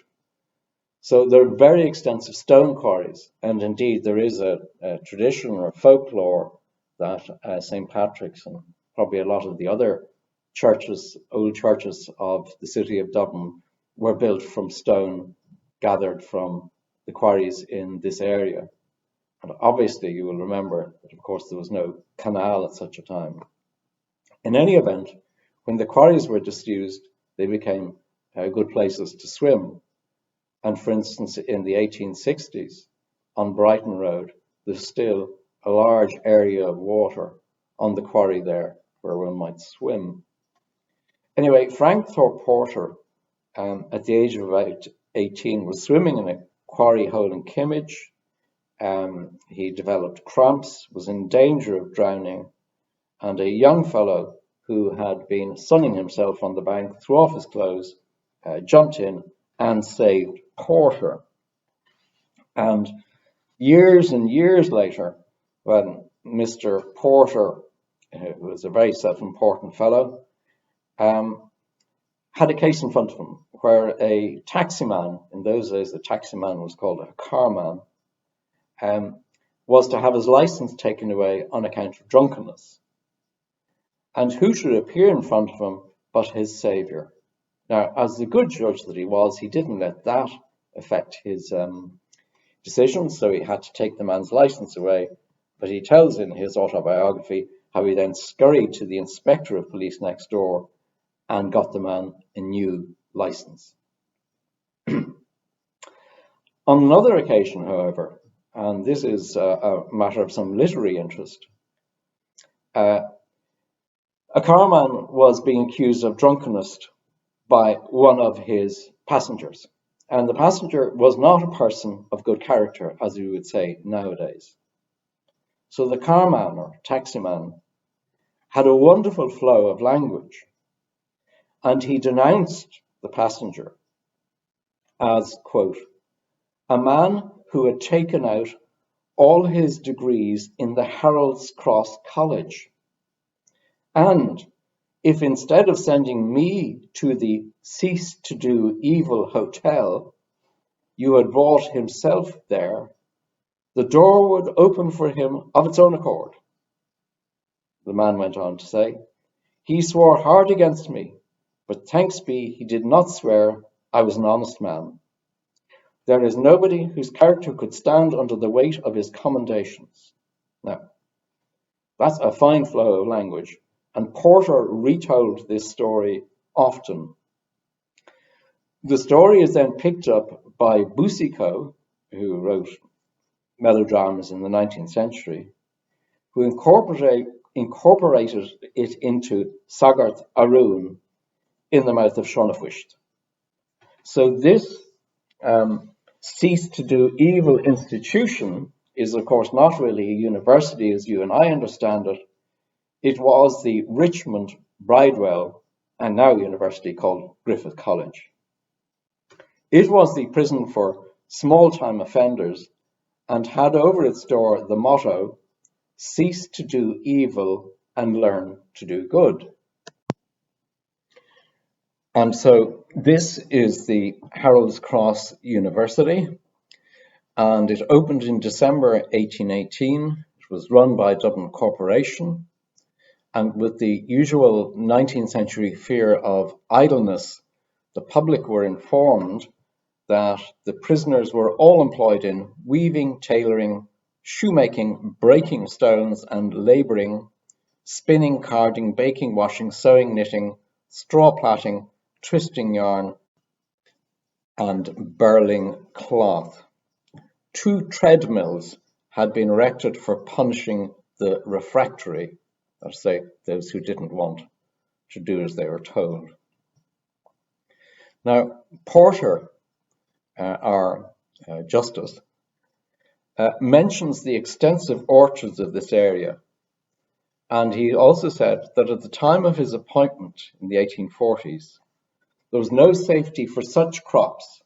So there are very extensive stone quarries, and indeed there is a tradition or folklore that St. Patrick's and probably a lot of the other churches, old churches of the city of Dublin, were built from stone gathered from the quarries in this area. And obviously you will remember that of course there was no canal at such a time. In any event, when the quarries were disused, they became good places to swim. And for instance, in the 1860s, on Brighton Road, there's still a large area of water on the quarry there where one might swim. Anyway, Frank Thorpe Porter, at the age of about 18, was swimming in a quarry hole in Kimmage. He developed cramps, was in danger of drowning, and a young fellow who had been sunning himself on the bank threw off his clothes, jumped in, and saved Porter. And years and years later, when Mr. Porter, who was a very self-important fellow, had a case in front of him where a taximan, in those days the taximan was called a carman, was to have his license taken away on account of drunkenness. And who should appear in front of him but his saviour? Now, as the good judge that he was, he didn't let that affect his decision, so he had to take the man's license away. But he tells in his autobiography how he then scurried to the inspector of police next door and got the man a new license. On another occasion, however, and this is a matter of some literary interest, a carman was being accused of drunkenness by one of his passengers. And the passenger was not a person of good character, as we would say nowadays. So the carman or taximan had a wonderful flow of language, and he denounced the passenger as, quote, a man who had taken out all his degrees in the Harold's Cross College. And if instead of sending me to the Cease to Do Evil Hotel, you had brought himself there, the door would open for him of its own accord. The man went on to say, he swore hard against me, but thanks be he did not swear I was an honest man. There is nobody whose character could stand under the weight of his commendations. Now, that's a fine flow of language, and Porter retold this story often. The story is then picked up by Boucicault, who wrote melodramas in the 19th century, who incorporated it into Sagart Arun in the mouth of Shonafwisht. So this Cease to Do Evil institution is, of course, not really a university as you and I understand it. It was the Richmond Bridewell and now university called Griffith College. It was the prison for small-time offenders and had over its door the motto, cease to do evil and learn to do good. And so this is the Harold's Cross University, and it opened in December 1818. It was run by Dublin Corporation, and with the usual 19th century fear of idleness, the public were informed that the prisoners were all employed in weaving, tailoring, shoemaking, breaking stones, and labouring, spinning, carding, baking, washing, sewing, knitting, straw plaiting, twisting yarn, and burling cloth. 2 treadmills had been erected for punishing the refractory, that is, say, those who didn't want to do as they were told. Now, Porter, our justice, mentions the extensive orchards of this area, and he also said that at the time of his appointment in the 1840s, there was no safety for such crops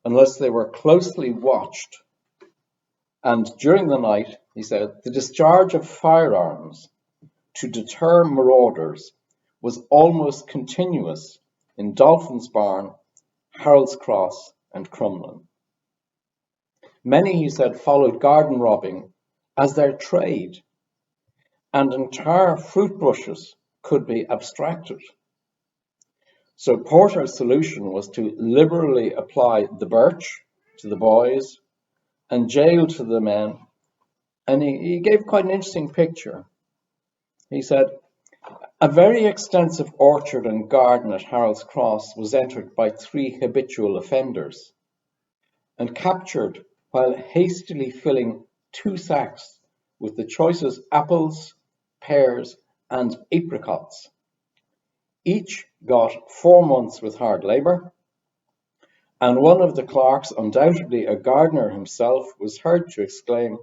unless they were closely watched. And during the night, he said, the discharge of firearms to deter marauders was almost continuous in Dolphin's Barn, Harold's Cross, and Crumlin. Many, he said, followed garden robbing as their trade, and entire fruit bushes could be abstracted. So Porter's solution was to liberally apply the birch to the boys and jail to the men. And he gave quite an interesting picture. He said, a very extensive orchard and garden at Harold's Cross was entered by 3 habitual offenders and captured while hastily filling 2 sacks with the choicest apples, pears, and apricots. Each got 4 months with hard labour, and one of the clerks, undoubtedly a gardener himself, was heard to exclaim,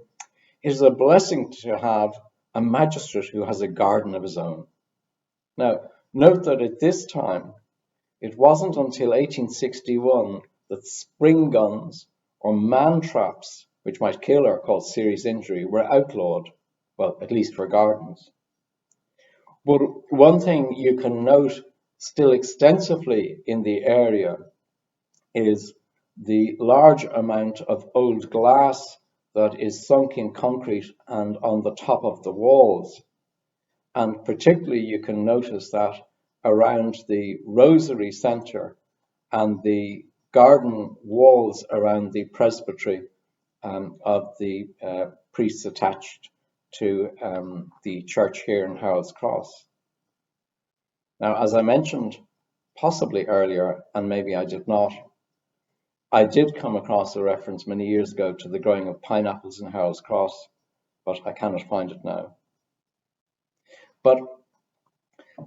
"It is a blessing to have a magistrate who has a garden of his own." Now, note that at this time, it wasn't until 1861 that spring guns or man traps, which might kill or cause serious injury, were outlawed, well, at least for gardens. But one thing you can note still extensively in the area is the large amount of old glass that is sunk in concrete and on the top of the walls. And particularly you can notice that around the Rosary Centre and the garden walls around the presbytery of the priests attached to the church here in Harold's Cross. Now, as I mentioned possibly earlier, and maybe I did not, I did come across a reference many years ago to the growing of pineapples in Harold's Cross, but I cannot find it now. But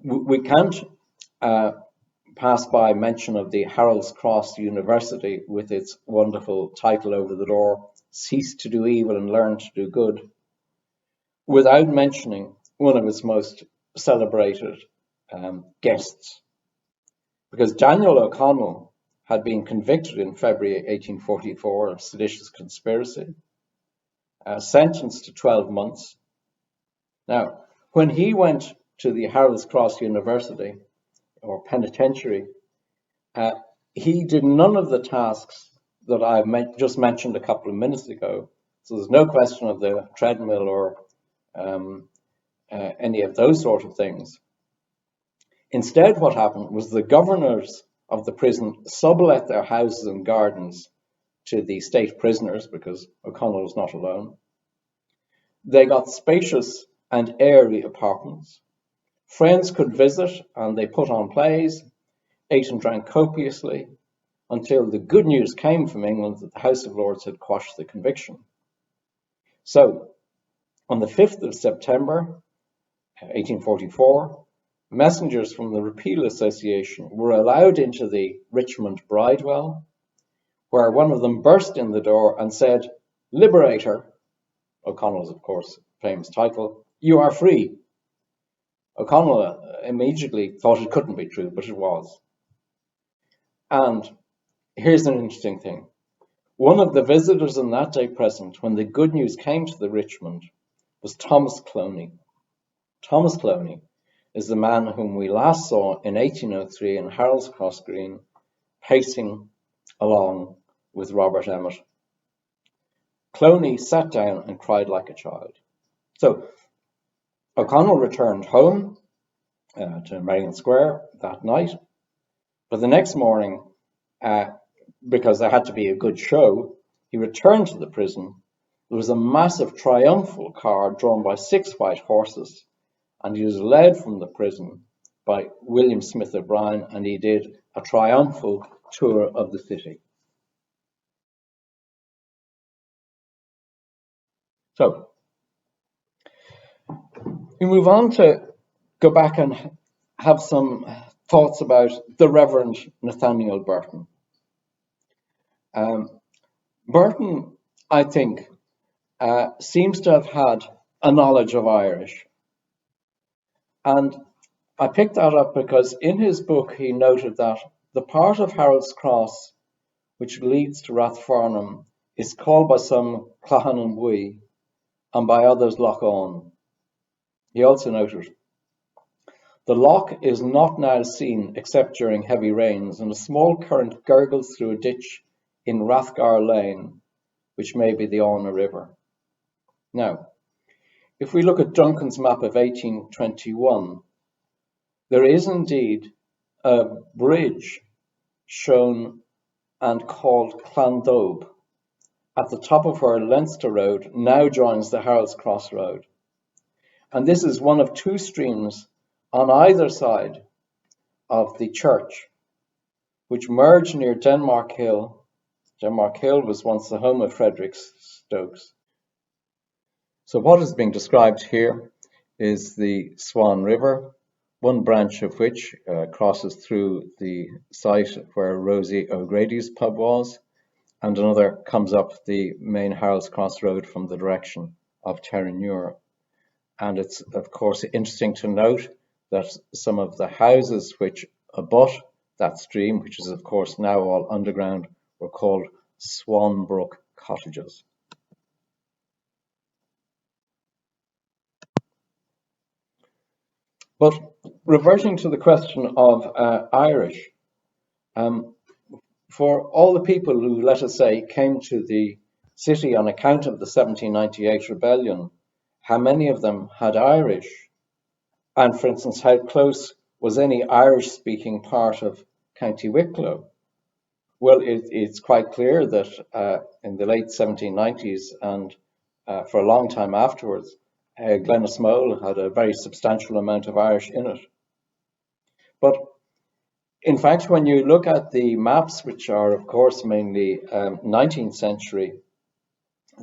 we can't pass by mention of the Harold's Cross University with its wonderful title over the door, "Cease to do evil and learn to do good," without mentioning one of its most celebrated guests. Because Daniel O'Connell had been convicted in February 1844 of seditious conspiracy, sentenced to 12 months. Now, when he went to the Harold's Cross University, or penitentiary, he did none of the tasks that I've just mentioned a couple of minutes ago. So there's no question of the treadmill or any of those sort of things. Instead, what happened was the governors of the prison sublet their houses and gardens to the state prisoners, because O'Connell was not alone. They got spacious and airy apartments. Friends could visit, and they put on plays, ate and drank copiously, until the good news came from England that the House of Lords had quashed the conviction. So, on the 5th of September, 1844, messengers from the Repeal Association were allowed into the Richmond Bridewell, where one of them burst in the door and said, "Liberator," O'Connell's, of course, famous title, "you are free." O'Connell immediately thought it couldn't be true, but it was. And here's an interesting thing. One of the visitors on that day present, when the good news came to the Richmond, was Thomas Cloney. Thomas Cloney is the man whom we last saw in 1803 in Harold's Cross Green, pacing along with Robert Emmet. Cloney sat down and cried like a child. So O'Connell returned home to Merrion Square that night, but the next morning, because there had to be a good show, he returned to the prison. There was a massive triumphal car drawn by 6 white horses, and he was led from the prison by William Smith O'Brien, and he did a triumphal tour of the city. So we move on to go back and have some thoughts about the Reverend Nathaniel Burton. Burton, I think, seems to have had a knowledge of Irish. And I picked that up because in his book he noted that the part of Harold's Cross which leads to Rathfarnham is called by some Clachan an Bui and by others Loch On. He also noted, "The loch is not now seen except during heavy rains, and a small current gurgles through a ditch in Rathgar Lane, which may be the Orna River." Now, if we look at Duncan's map of 1821, there is indeed a bridge shown and called Clandobe, at the top of where Leinster Road now joins the Harold's Cross Road. And this is one of two streams on either side of the church, which merge near Denmark Hill. Denmark Hill was once the home of Frederick Stokes. So what is being described here is the Swan River, one branch of which crosses through the site where Rosie O'Grady's pub was, and another comes up the main Harold's Cross Road from the direction of Terranure. And it's, of course, interesting to note that some of the houses which abut that stream, which is, of course, now all underground, were called Swanbrook cottages. But reverting to the question of Irish, for all the people who, let us say, came to the city on account of the 1798 rebellion, how many of them had Irish? And for instance, how close was any Irish-speaking part of County Wicklow? Well, it's quite clear that in the late 1790s and for a long time afterwards, Glenasmole had a very substantial amount of Irish in it. But in fact, when you look at the maps, which are, of course, mainly 19th century,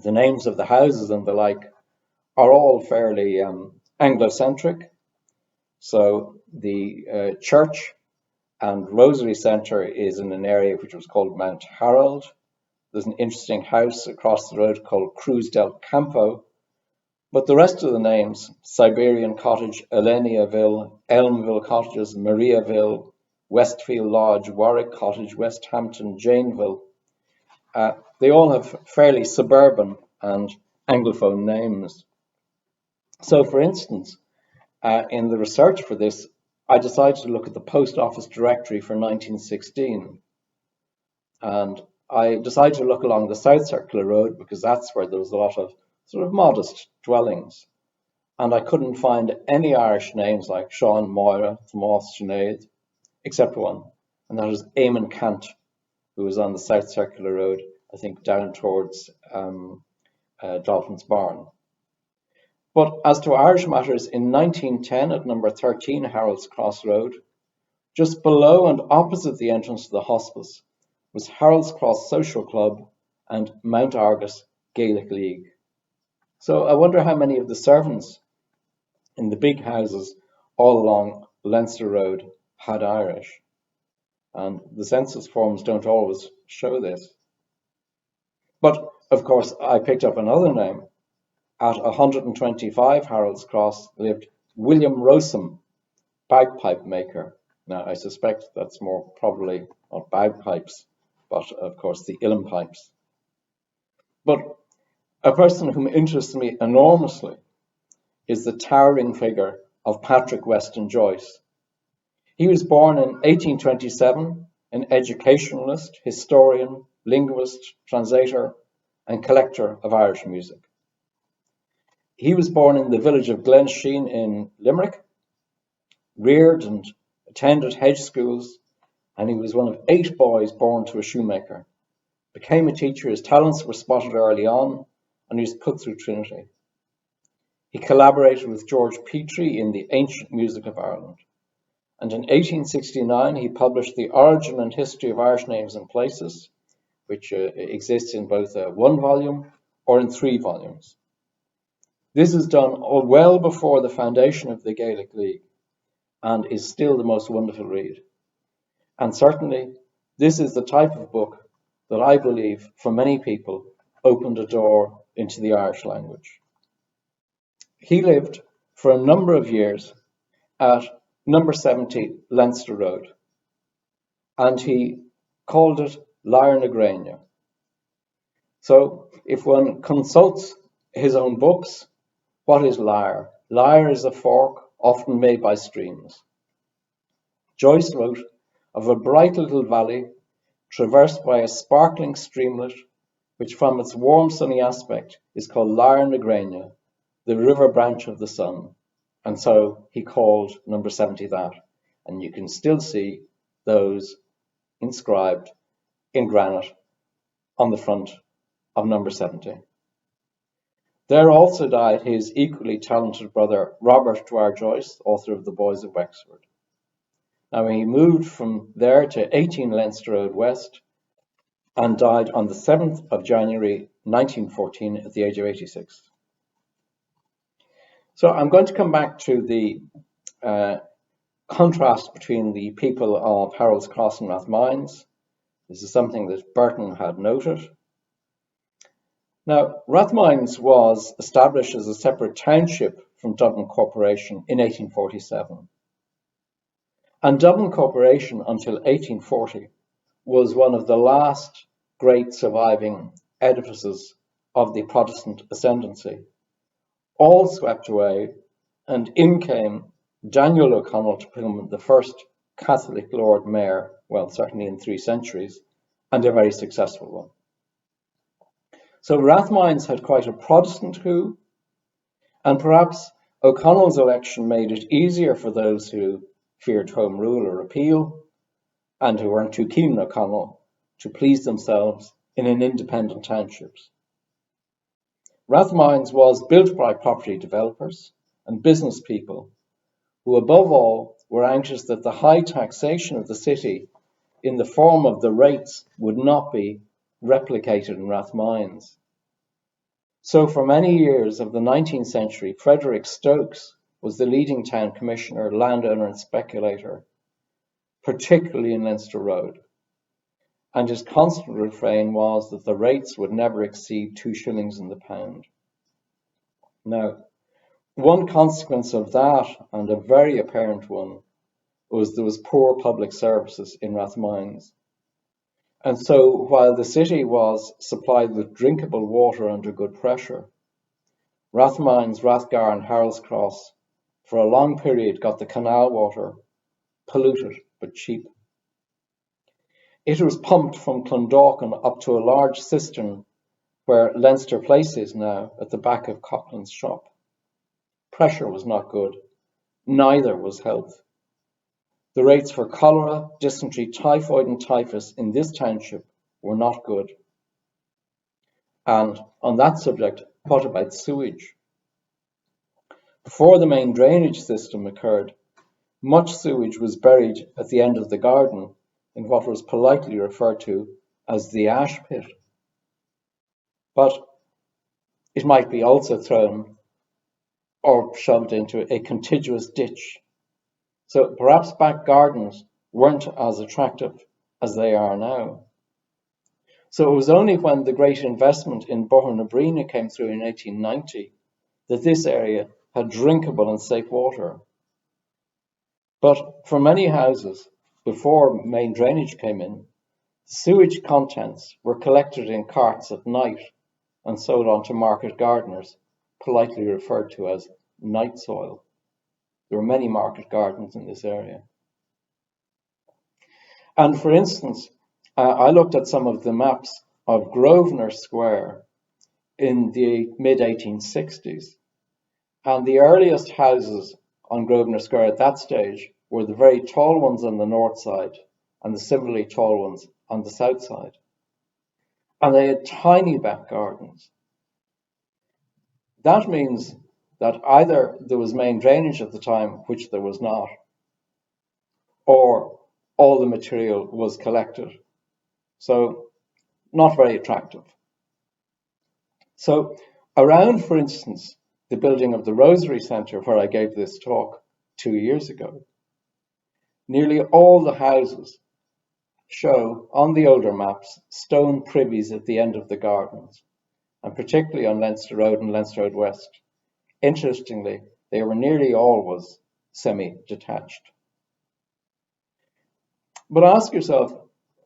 the names of the houses and the like are all fairly Anglo-centric. So the church and Rosary Centre is in an area which was called Mount Harold. There's an interesting house across the road called Cruz del Campo. But the rest of the names, Siberian Cottage, Eleniaville, Elmville Cottages, Mariaville, Westfield Lodge, Warwick Cottage, Westhampton, Janeville, they all have fairly suburban and Anglophone names. So, for instance, in the research for this, I decided to look at the post office directory for 1916. And I decided to look along the South Circular Road because that's where there was a lot of sort of modest dwellings. And I couldn't find any Irish names like Sean Moira, Tomas Sinead, except one, and that is Eamon Cant, who was on the South Circular Road, I think down towards Dolphin's Barn. But as to Irish matters, in 1910 at number 13 Harold's Cross Road, just below and opposite the entrance to the hospice, was Harold's Cross Social Club and Mount Argus Gaelic League. So I wonder how many of the servants in the big houses all along Leinster Road had Irish. And the census forms don't always show this. But of course, I picked up another name. At 125 Harold's Cross lived William Rosum, bagpipe maker. Now, I suspect that's more probably not bagpipes, but of course the uilleann pipes. But a person whom interests me enormously is the towering figure of Patrick Weston Joyce. He was born in 1827, an educationalist, historian, linguist, translator, and collector of Irish music. He was born in the village of Glensheen in Limerick, reared and attended hedge schools, and he was one of 8 boys born to a shoemaker. Became a teacher, his talents were spotted early on, and he was put through Trinity. He collaborated with George Petrie in the Ancient Music of Ireland. And in 1869, he published The Origin and History of Irish Names and Places, which exists in both 1 volume or in 3 volumes. This is done well before the foundation of the Gaelic League and is still the most wonderful read. And certainly, this is the type of book that I believe, for many people, opened a door into the Irish language. He lived for a number of years at number 70 Leinster Road, and he called it Lyre na Gréine. So if one consults his own books, what is lyre? Lyre is a fork often made by streams. Joyce wrote of a bright little valley traversed by a sparkling streamlet, which from its warm sunny aspect is called Lyre na Gréine, the river branch of the sun. And so he called number 70 that. and you can still see those inscribed in granite on the front of number 70. There also died his equally talented brother, Robert Dwyer Joyce, author of The Boys of Wexford. Now, he moved from there to 18 Leinster Road West and died on the 7th of January 1914 at the age of 86. So I'm going to come back to the contrast between the people of Harold's Cross and Rathmines. This is something that Burton had noted. Now, Rathmines was established as a separate township from Dublin Corporation in 1847. And Dublin Corporation, until 1840, was one of the last great surviving edifices of the Protestant ascendancy. All swept away, and in came Daniel O'Connell to become the first Catholic Lord Mayor, well, certainly in 3 centuries, and a very successful one. So Rathmines had quite a Protestant coup, and perhaps O'Connell's election made it easier for those who feared Home Rule or repeal, and who weren't too keen on O'Connell, to please themselves in an independent townships. Rathmines was built by property developers and business people who, above all, were anxious that the high taxation of the city in the form of the rates would not be replicated in Rathmines. So for many years of the 19th century, Frederick Stokes was the leading town commissioner, landowner and speculator, particularly in Leinster Road. And his constant refrain was that the rates would never exceed 2 shillings in the pound. Now, one consequence of that, and a very apparent one, was there was poor public services in Rathmines. And so while the city was supplied with drinkable water under good pressure, Rathmines, Rathgar and Harold's Cross for a long period got the canal water, polluted but cheap. It was pumped from Clondalkin up to a large cistern where Leinster Place is now, at the back of Coughlin's shop. Pressure was not good, neither was health. The rates for cholera, dysentery, typhoid and typhus in this township were not good. And on that subject, what about sewage? Before the main drainage system occurred, much sewage was buried at the end of the garden in what was politely referred to as the ash pit. But it might be also thrown or shoved into a contiguous ditch. So perhaps back gardens weren't as attractive as they are now. So it was only when the great investment in Bohernabrina came through in 1890 that this area had drinkable and safe water. But for many houses, before main drainage came in, sewage contents were collected in carts at night and sold on to market gardeners, politely referred to as night soil. There were many market gardens in this area. And for instance, I looked at some of the maps of Grosvenor Square in the mid-1860s, and the earliest houses on Grosvenor Square at that stage were the very tall ones on the north side and the similarly tall ones on the south side. And they had tiny back gardens. That means that either there was main drainage at the time, which there was not, or all the material was collected. So not very attractive. So around, for instance, the building of the Rosary Centre, where I gave this talk 2 years ago, nearly all the houses show on the older maps stone privies at the end of the gardens, and particularly on Leinster Road and Leinster Road West. Interestingly, they were nearly always semi-detached. But ask yourself,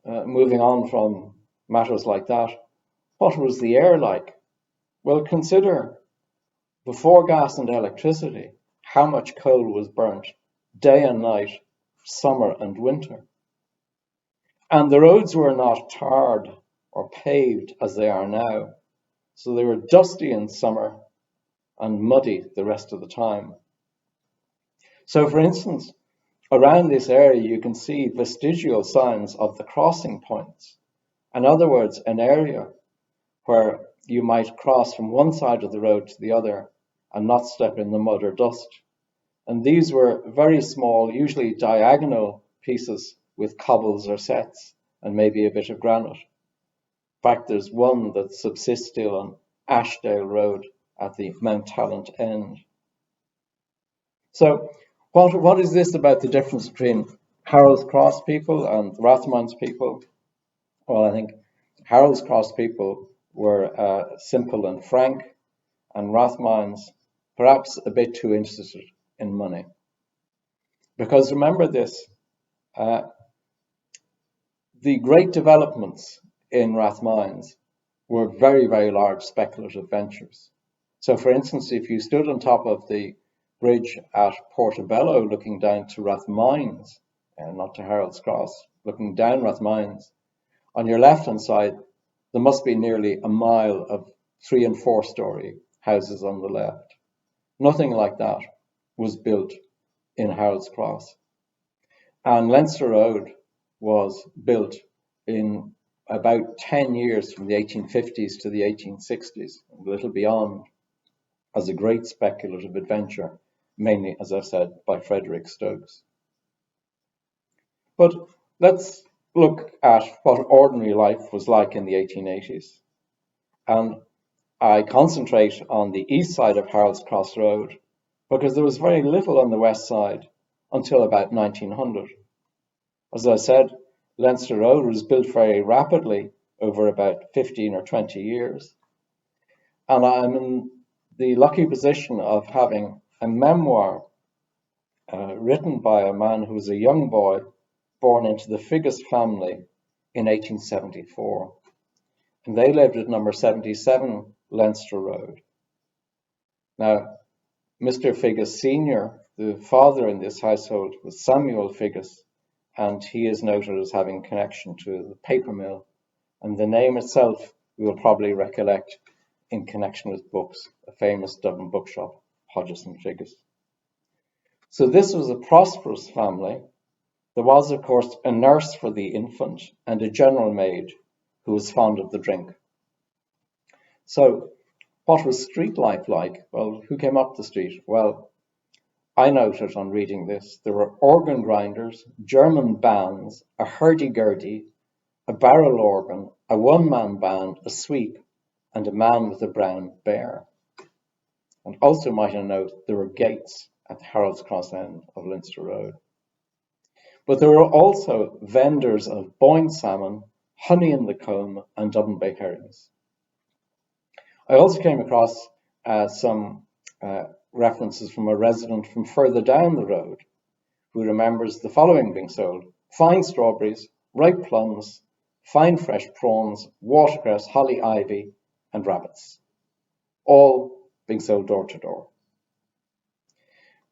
moving on from matters like that, what was the air like? Well, consider, before gas and electricity, how much coal was burnt day and night, summer and winter. And the roads were not tarred or paved as they are now, so they were dusty in summer and muddy the rest of the time. So, for instance, around this area you can see vestigial signs of the crossing points. In other words, an area where you might cross from one side of the road to the other and not step in the mud or dust. And these were very small, usually diagonal pieces with cobbles or sets and maybe a bit of granite. In fact, there's one that subsists still on Ashdale Road at the Mount Talent end. So what is this about the difference between Harold's Cross people and Rathmines people? Well, I think Harold's Cross people were simple and frank, and Rathmines perhaps a bit too interested in money. Because remember this, the great developments in Rathmines were very, very large speculative ventures. So for instance, if you stood on top of the bridge at Portobello looking down to Rathmines, not to Harold's Cross, looking down Rathmines, on your left-hand side, there must be nearly a mile of 3- and 4-story houses on the left. Nothing like that was built in Harold's Cross. And Leinster Road was built in about 10 years from the 1850s to the 1860s, a little beyond, as a great speculative adventure, mainly, as I said, by Frederick Stokes. But let's look at what ordinary life was like in the 1880s. And I concentrate on the east side of Harold's Cross Road because there was very little on the west side until about 1900. As I said, Leinster Road was built very rapidly over about 15 or 20 years. And I'm in the lucky position of having a memoir written by a man who was a young boy born into the Figgis family in 1874. And they lived at number 77 Leinster Road. Now, Mr. Figgis Sr., the father in this household, was Samuel Figgis, and he is noted as having connection to the paper mill. And the name itself we will probably recollect in connection with books, a famous Dublin bookshop, Hodges and Figgis. So this was a prosperous family. There was, of course, a nurse for the infant and a general maid who was fond of the drink. So what was street life like? Well, who came up the street? Well, I noted on reading this, there were organ grinders, German bands, a hurdy-gurdy, a barrel organ, a one-man band, a sweep, and a man with a brown bear. And also might I note, there were gates at the Harold's Cross end of Leinster Road. But there were also vendors of boiled salmon, honey in the comb, and Dublin Bay herrings. I also came across some references from a resident from further down the road who remembers the following being sold: fine strawberries, ripe plums, fine fresh prawns, watercress, holly ivy, and rabbits, all being sold door to door.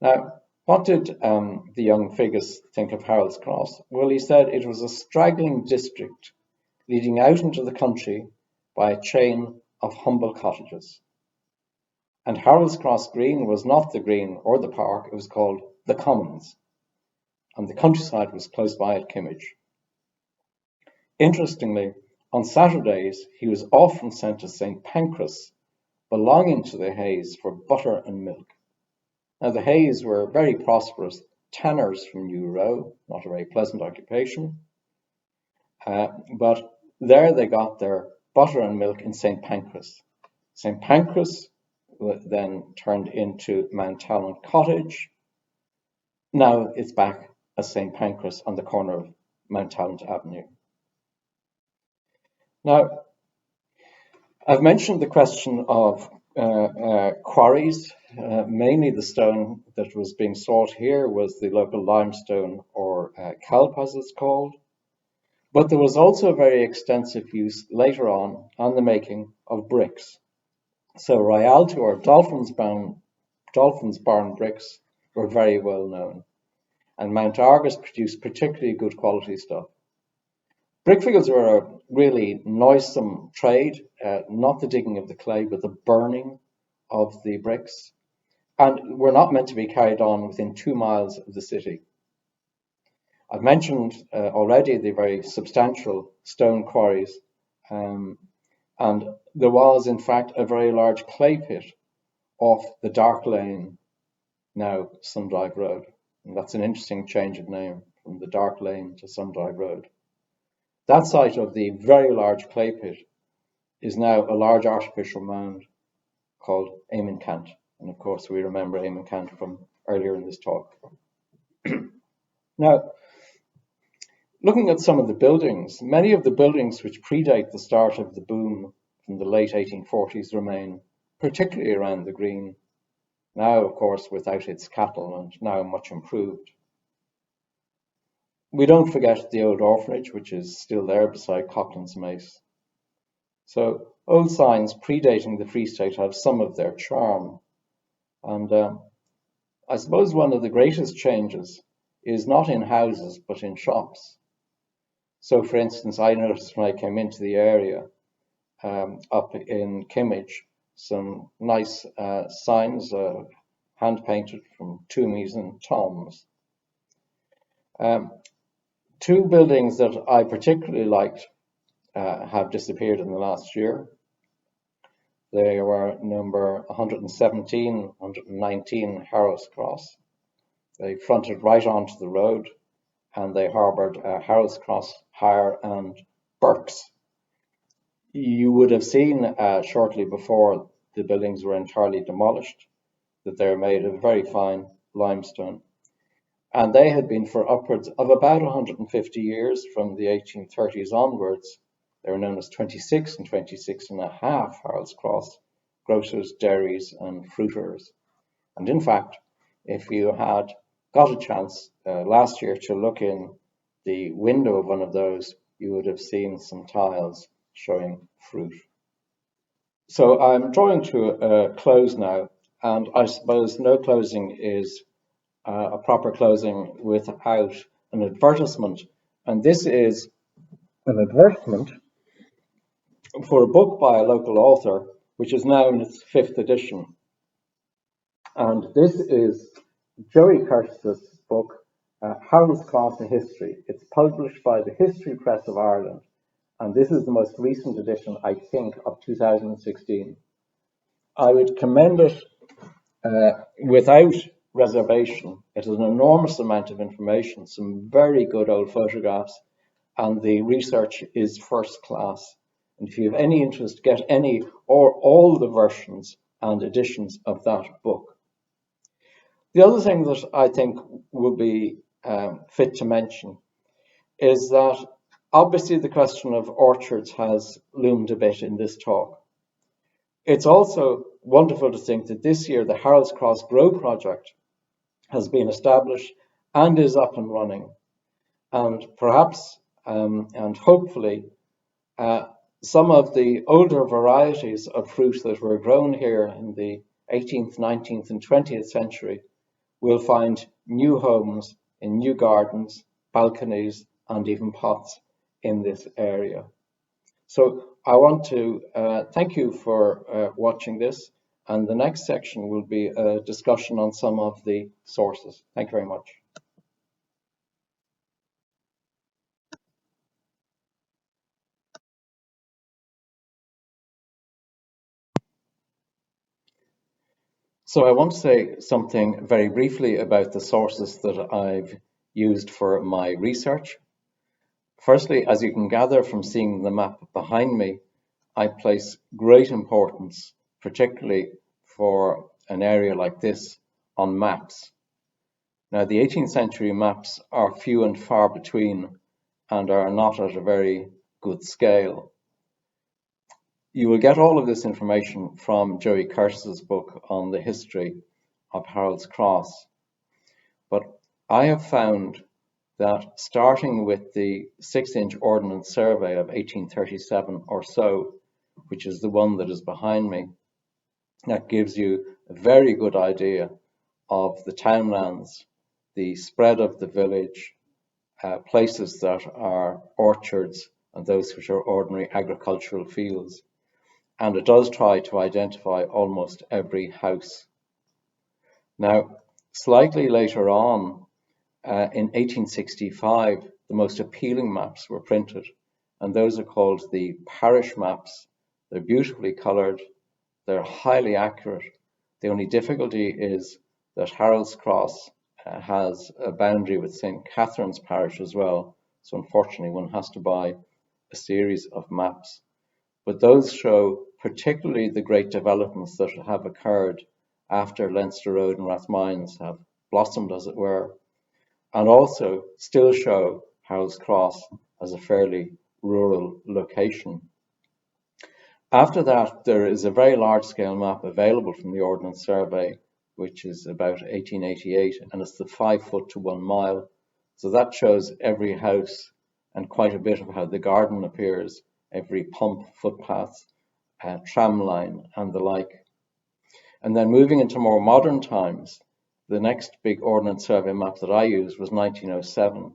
Now, what did the young Figgis think of Harold's Cross? Well, he said it was a straggling district leading out into the country by a chain of humble cottages. And Harold's Cross Green was not the green or the park, it was called the Commons. And the countryside was close by at Kimmage. Interestingly, on Saturdays, he was often sent to St. Pancras, belonging to the Hayes, for butter and milk. Now, the Hayes were very prosperous tanners from New Row, not a very pleasant occupation, but there they got their butter and milk in St. Pancras. St. Pancras then turned into Mount Talent Cottage. Now it's back as St. Pancras on the corner of Mount Talent Avenue. Now, I've mentioned the question of quarries. Mainly the stone that was being sought here was the local limestone, or kelp as it's called. But there was also very extensive use later on the making of bricks. So Rialto or Dolphin's Barn bricks were very well known. And Mount Argus produced particularly good quality stuff. Brickfields were a really noisome trade, not the digging of the clay, but the burning of the bricks, and were not meant to be carried on within 2 miles of the city. I've mentioned already the very substantial stone quarries, and there was in fact a very large clay pit off the Dark Lane, now Sundrive Road. And that's an interesting change of name from the Dark Lane to Sundrive Road. That site of the very large clay pit is now a large artificial mound called Eamon Cant. And of course, we remember Eamon Cant from earlier in this talk. Now, looking at some of the buildings, many of the buildings which predate the start of the boom from the late 1840s remain, particularly around the Green, now, of course, without its cattle and now much improved. We don't forget the old orphanage, which is still there beside Coughlin's Mace. So old signs predating the Free State have some of their charm. And I suppose one of the greatest changes is not in houses, but in shops. So, for instance, I noticed when I came into the area up in Kimmage, some nice signs, hand-painted from Toomey's and Tom's. Two buildings that I particularly liked have disappeared in the last year. They were number 117, 119 Harrows Cross. They fronted right onto the road, and they harboured Harrows Cross, Hire and Burke's. You would have seen shortly before the buildings were entirely demolished that they're made of very fine limestone. And they had been for upwards of about 150 years, from the 1830s onwards. They were known as 26 and 26 and a half Harrows Cross, grocers, dairies and fruiters. And in fact, if you had got a chance last year to look in the window of one of those, you would have seen some tiles showing fruit. So I'm drawing to a close now, and I suppose no closing is a proper closing without an advertisement. And this is an advertisement for a book by a local author, which is now in its 5th edition. And this is Joey Curtis's book, Harrows Cross: A History. It's published by the History Press of Ireland, and this is the most recent edition, I think, of 2016. I would commend it without reservation. It has an enormous amount of information, some very good old photographs, and the research is first class. And if you have any interest, get any or all the versions and editions of that book. The other thing that I think would be fit to mention is that obviously the question of orchards has loomed a bit in this talk. It's also wonderful to think that this year the Harrows Cross Grow project has been established and is up and running. And perhaps and hopefully some of the older varieties of fruit that were grown here in the 18th, 19th and 20th century will find new homes in new gardens, balconies and even pots in this area. So I want to thank you for watching this, and the next section will be a discussion on some of the sources. Thank you very much. So I want to say something very briefly about the sources that I've used for my research. Firstly, as you can gather from seeing the map behind me, I place great importance, particularly for an area like this, on maps. Now, the 18th century maps are few and far between and are not at a very good scale. You will get all of this information from Joey Curtis's book on the history of Harrows Cross. But I have found that starting with the 6-inch Ordnance Survey of 1837 or so, which is the one that is behind me, that gives you a very good idea of the townlands, the spread of the village, places that are orchards and those which are ordinary agricultural fields. And it does try to identify almost every house. Now, slightly later on, in 1865, the most appealing maps were printed, and those are called the parish maps. They're beautifully coloured, they're highly accurate. The only difficulty is that Harold's Cross has a boundary with St. Catherine's Parish as well, so unfortunately one has to buy a series of maps. But those show particularly the great developments that have occurred after Leinster Road and Rathmines have blossomed, as it were, and also still show Harold's Cross as a fairly rural location. After that, there is a very large-scale map available from the Ordnance Survey, which is about 1888, and it's the 5 foot to 1 mile. So that shows every house and quite a bit of how the garden appears, every pump, footpath, tram line, and the like. And then moving into more modern times, the next big Ordnance Survey map that I used was 1907. And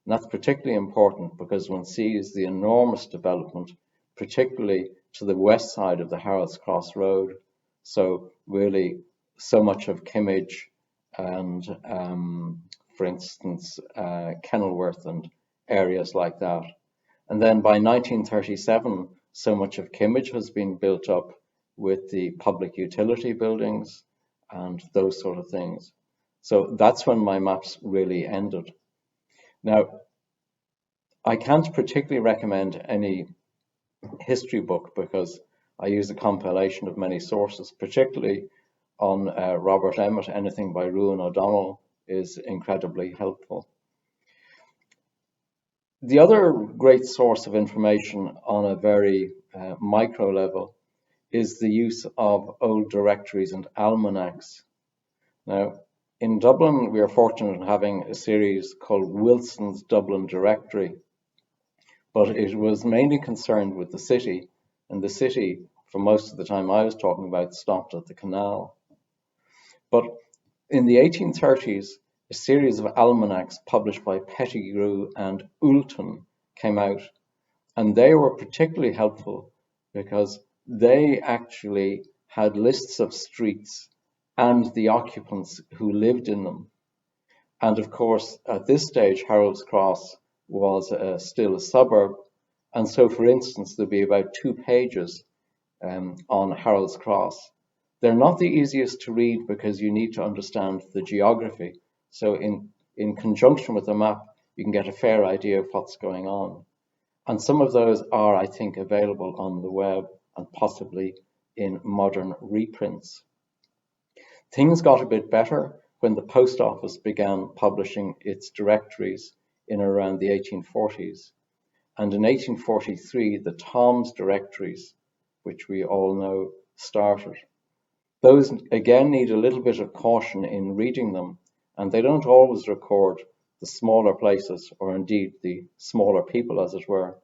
that's particularly important because one sees the enormous development, particularly to the west side of the Harold's Cross Road. So really so much of Kimmage and, for instance, Kenilworth and areas like that. And then by 1937, so much of Kimmage has been built up with the public utility buildings and those sort of things. So that's when my maps really ended. Now, I can't particularly recommend any history book because I use a compilation of many sources, particularly on Robert Emmet. Anything by Ruan O'Donnell is incredibly helpful. The other great source of information on a very micro level is the use of old directories and almanacs. Now, in Dublin, we are fortunate in having a series called Wilson's Dublin Directory, but it was mainly concerned with the city, and the city, for most of the time I was talking about, stopped at the canal. But in the 1830s, a series of almanacs published by Pettigrew and Oulton came out, and they were particularly helpful because they actually had lists of streets and the occupants who lived in them. And of course, at this stage, Harold's Cross was still a suburb. And so, for instance, there'd be about 2 pages on Harold's Cross. They're not the easiest to read because you need to understand the geography. So in conjunction with the map, you can get a fair idea of what's going on. And some of those are, I think, available on the web and possibly in modern reprints. Things got a bit better when the post office began publishing its directories in around the 1840s. And in 1843, the Tom's directories, which we all know, started. Those, again, need a little bit of caution in reading them, and they don't always record the smaller places, or indeed the smaller people, as it were.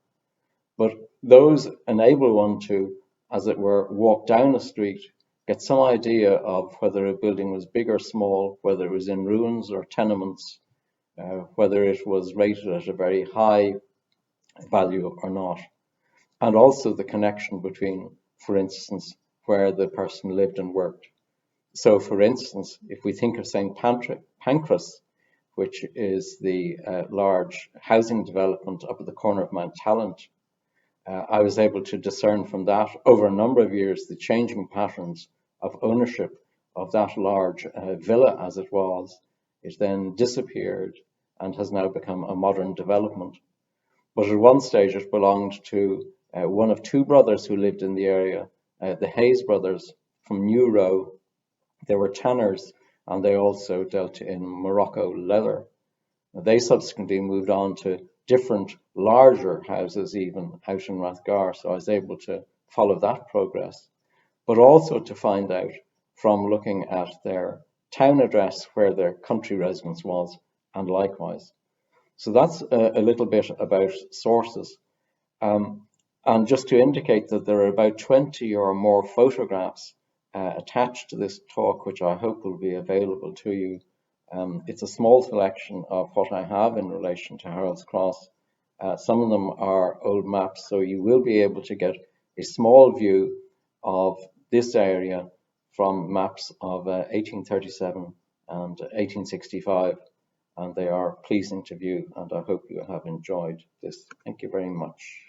But those enable one to, as it were, walk down a street, get some idea of whether a building was big or small, whether it was in ruins or tenements, whether it was rated at a very high value or not, and also the connection between, for instance, where the person lived and worked. So, for instance, if we think of St. Pancras, which is the large housing development up at the corner of Mount Talent, I was able to discern from that over a number of years the changing patterns of ownership of that large villa as it was. It then disappeared and has now become a modern development. But at one stage it belonged to one of 2 brothers who lived in the area, the Hayes brothers from New Row. They were tanners and they also dealt in Morocco leather. They subsequently moved on to different larger houses even out in Rathgar, so I was able to follow that progress, but also to find out from looking at their town address where their country residence was, and likewise. So that's a little bit about sources. And just to indicate that there are about 20 or more photographs attached to this talk, which I hope will be available to you. It's a small selection of what I have in relation to Harold's Cross. Some of them are old maps, so you will be able to get a small view of this area from maps of 1837 and 1865. and they are pleasing to view, and I hope you have enjoyed this. Thank you very much.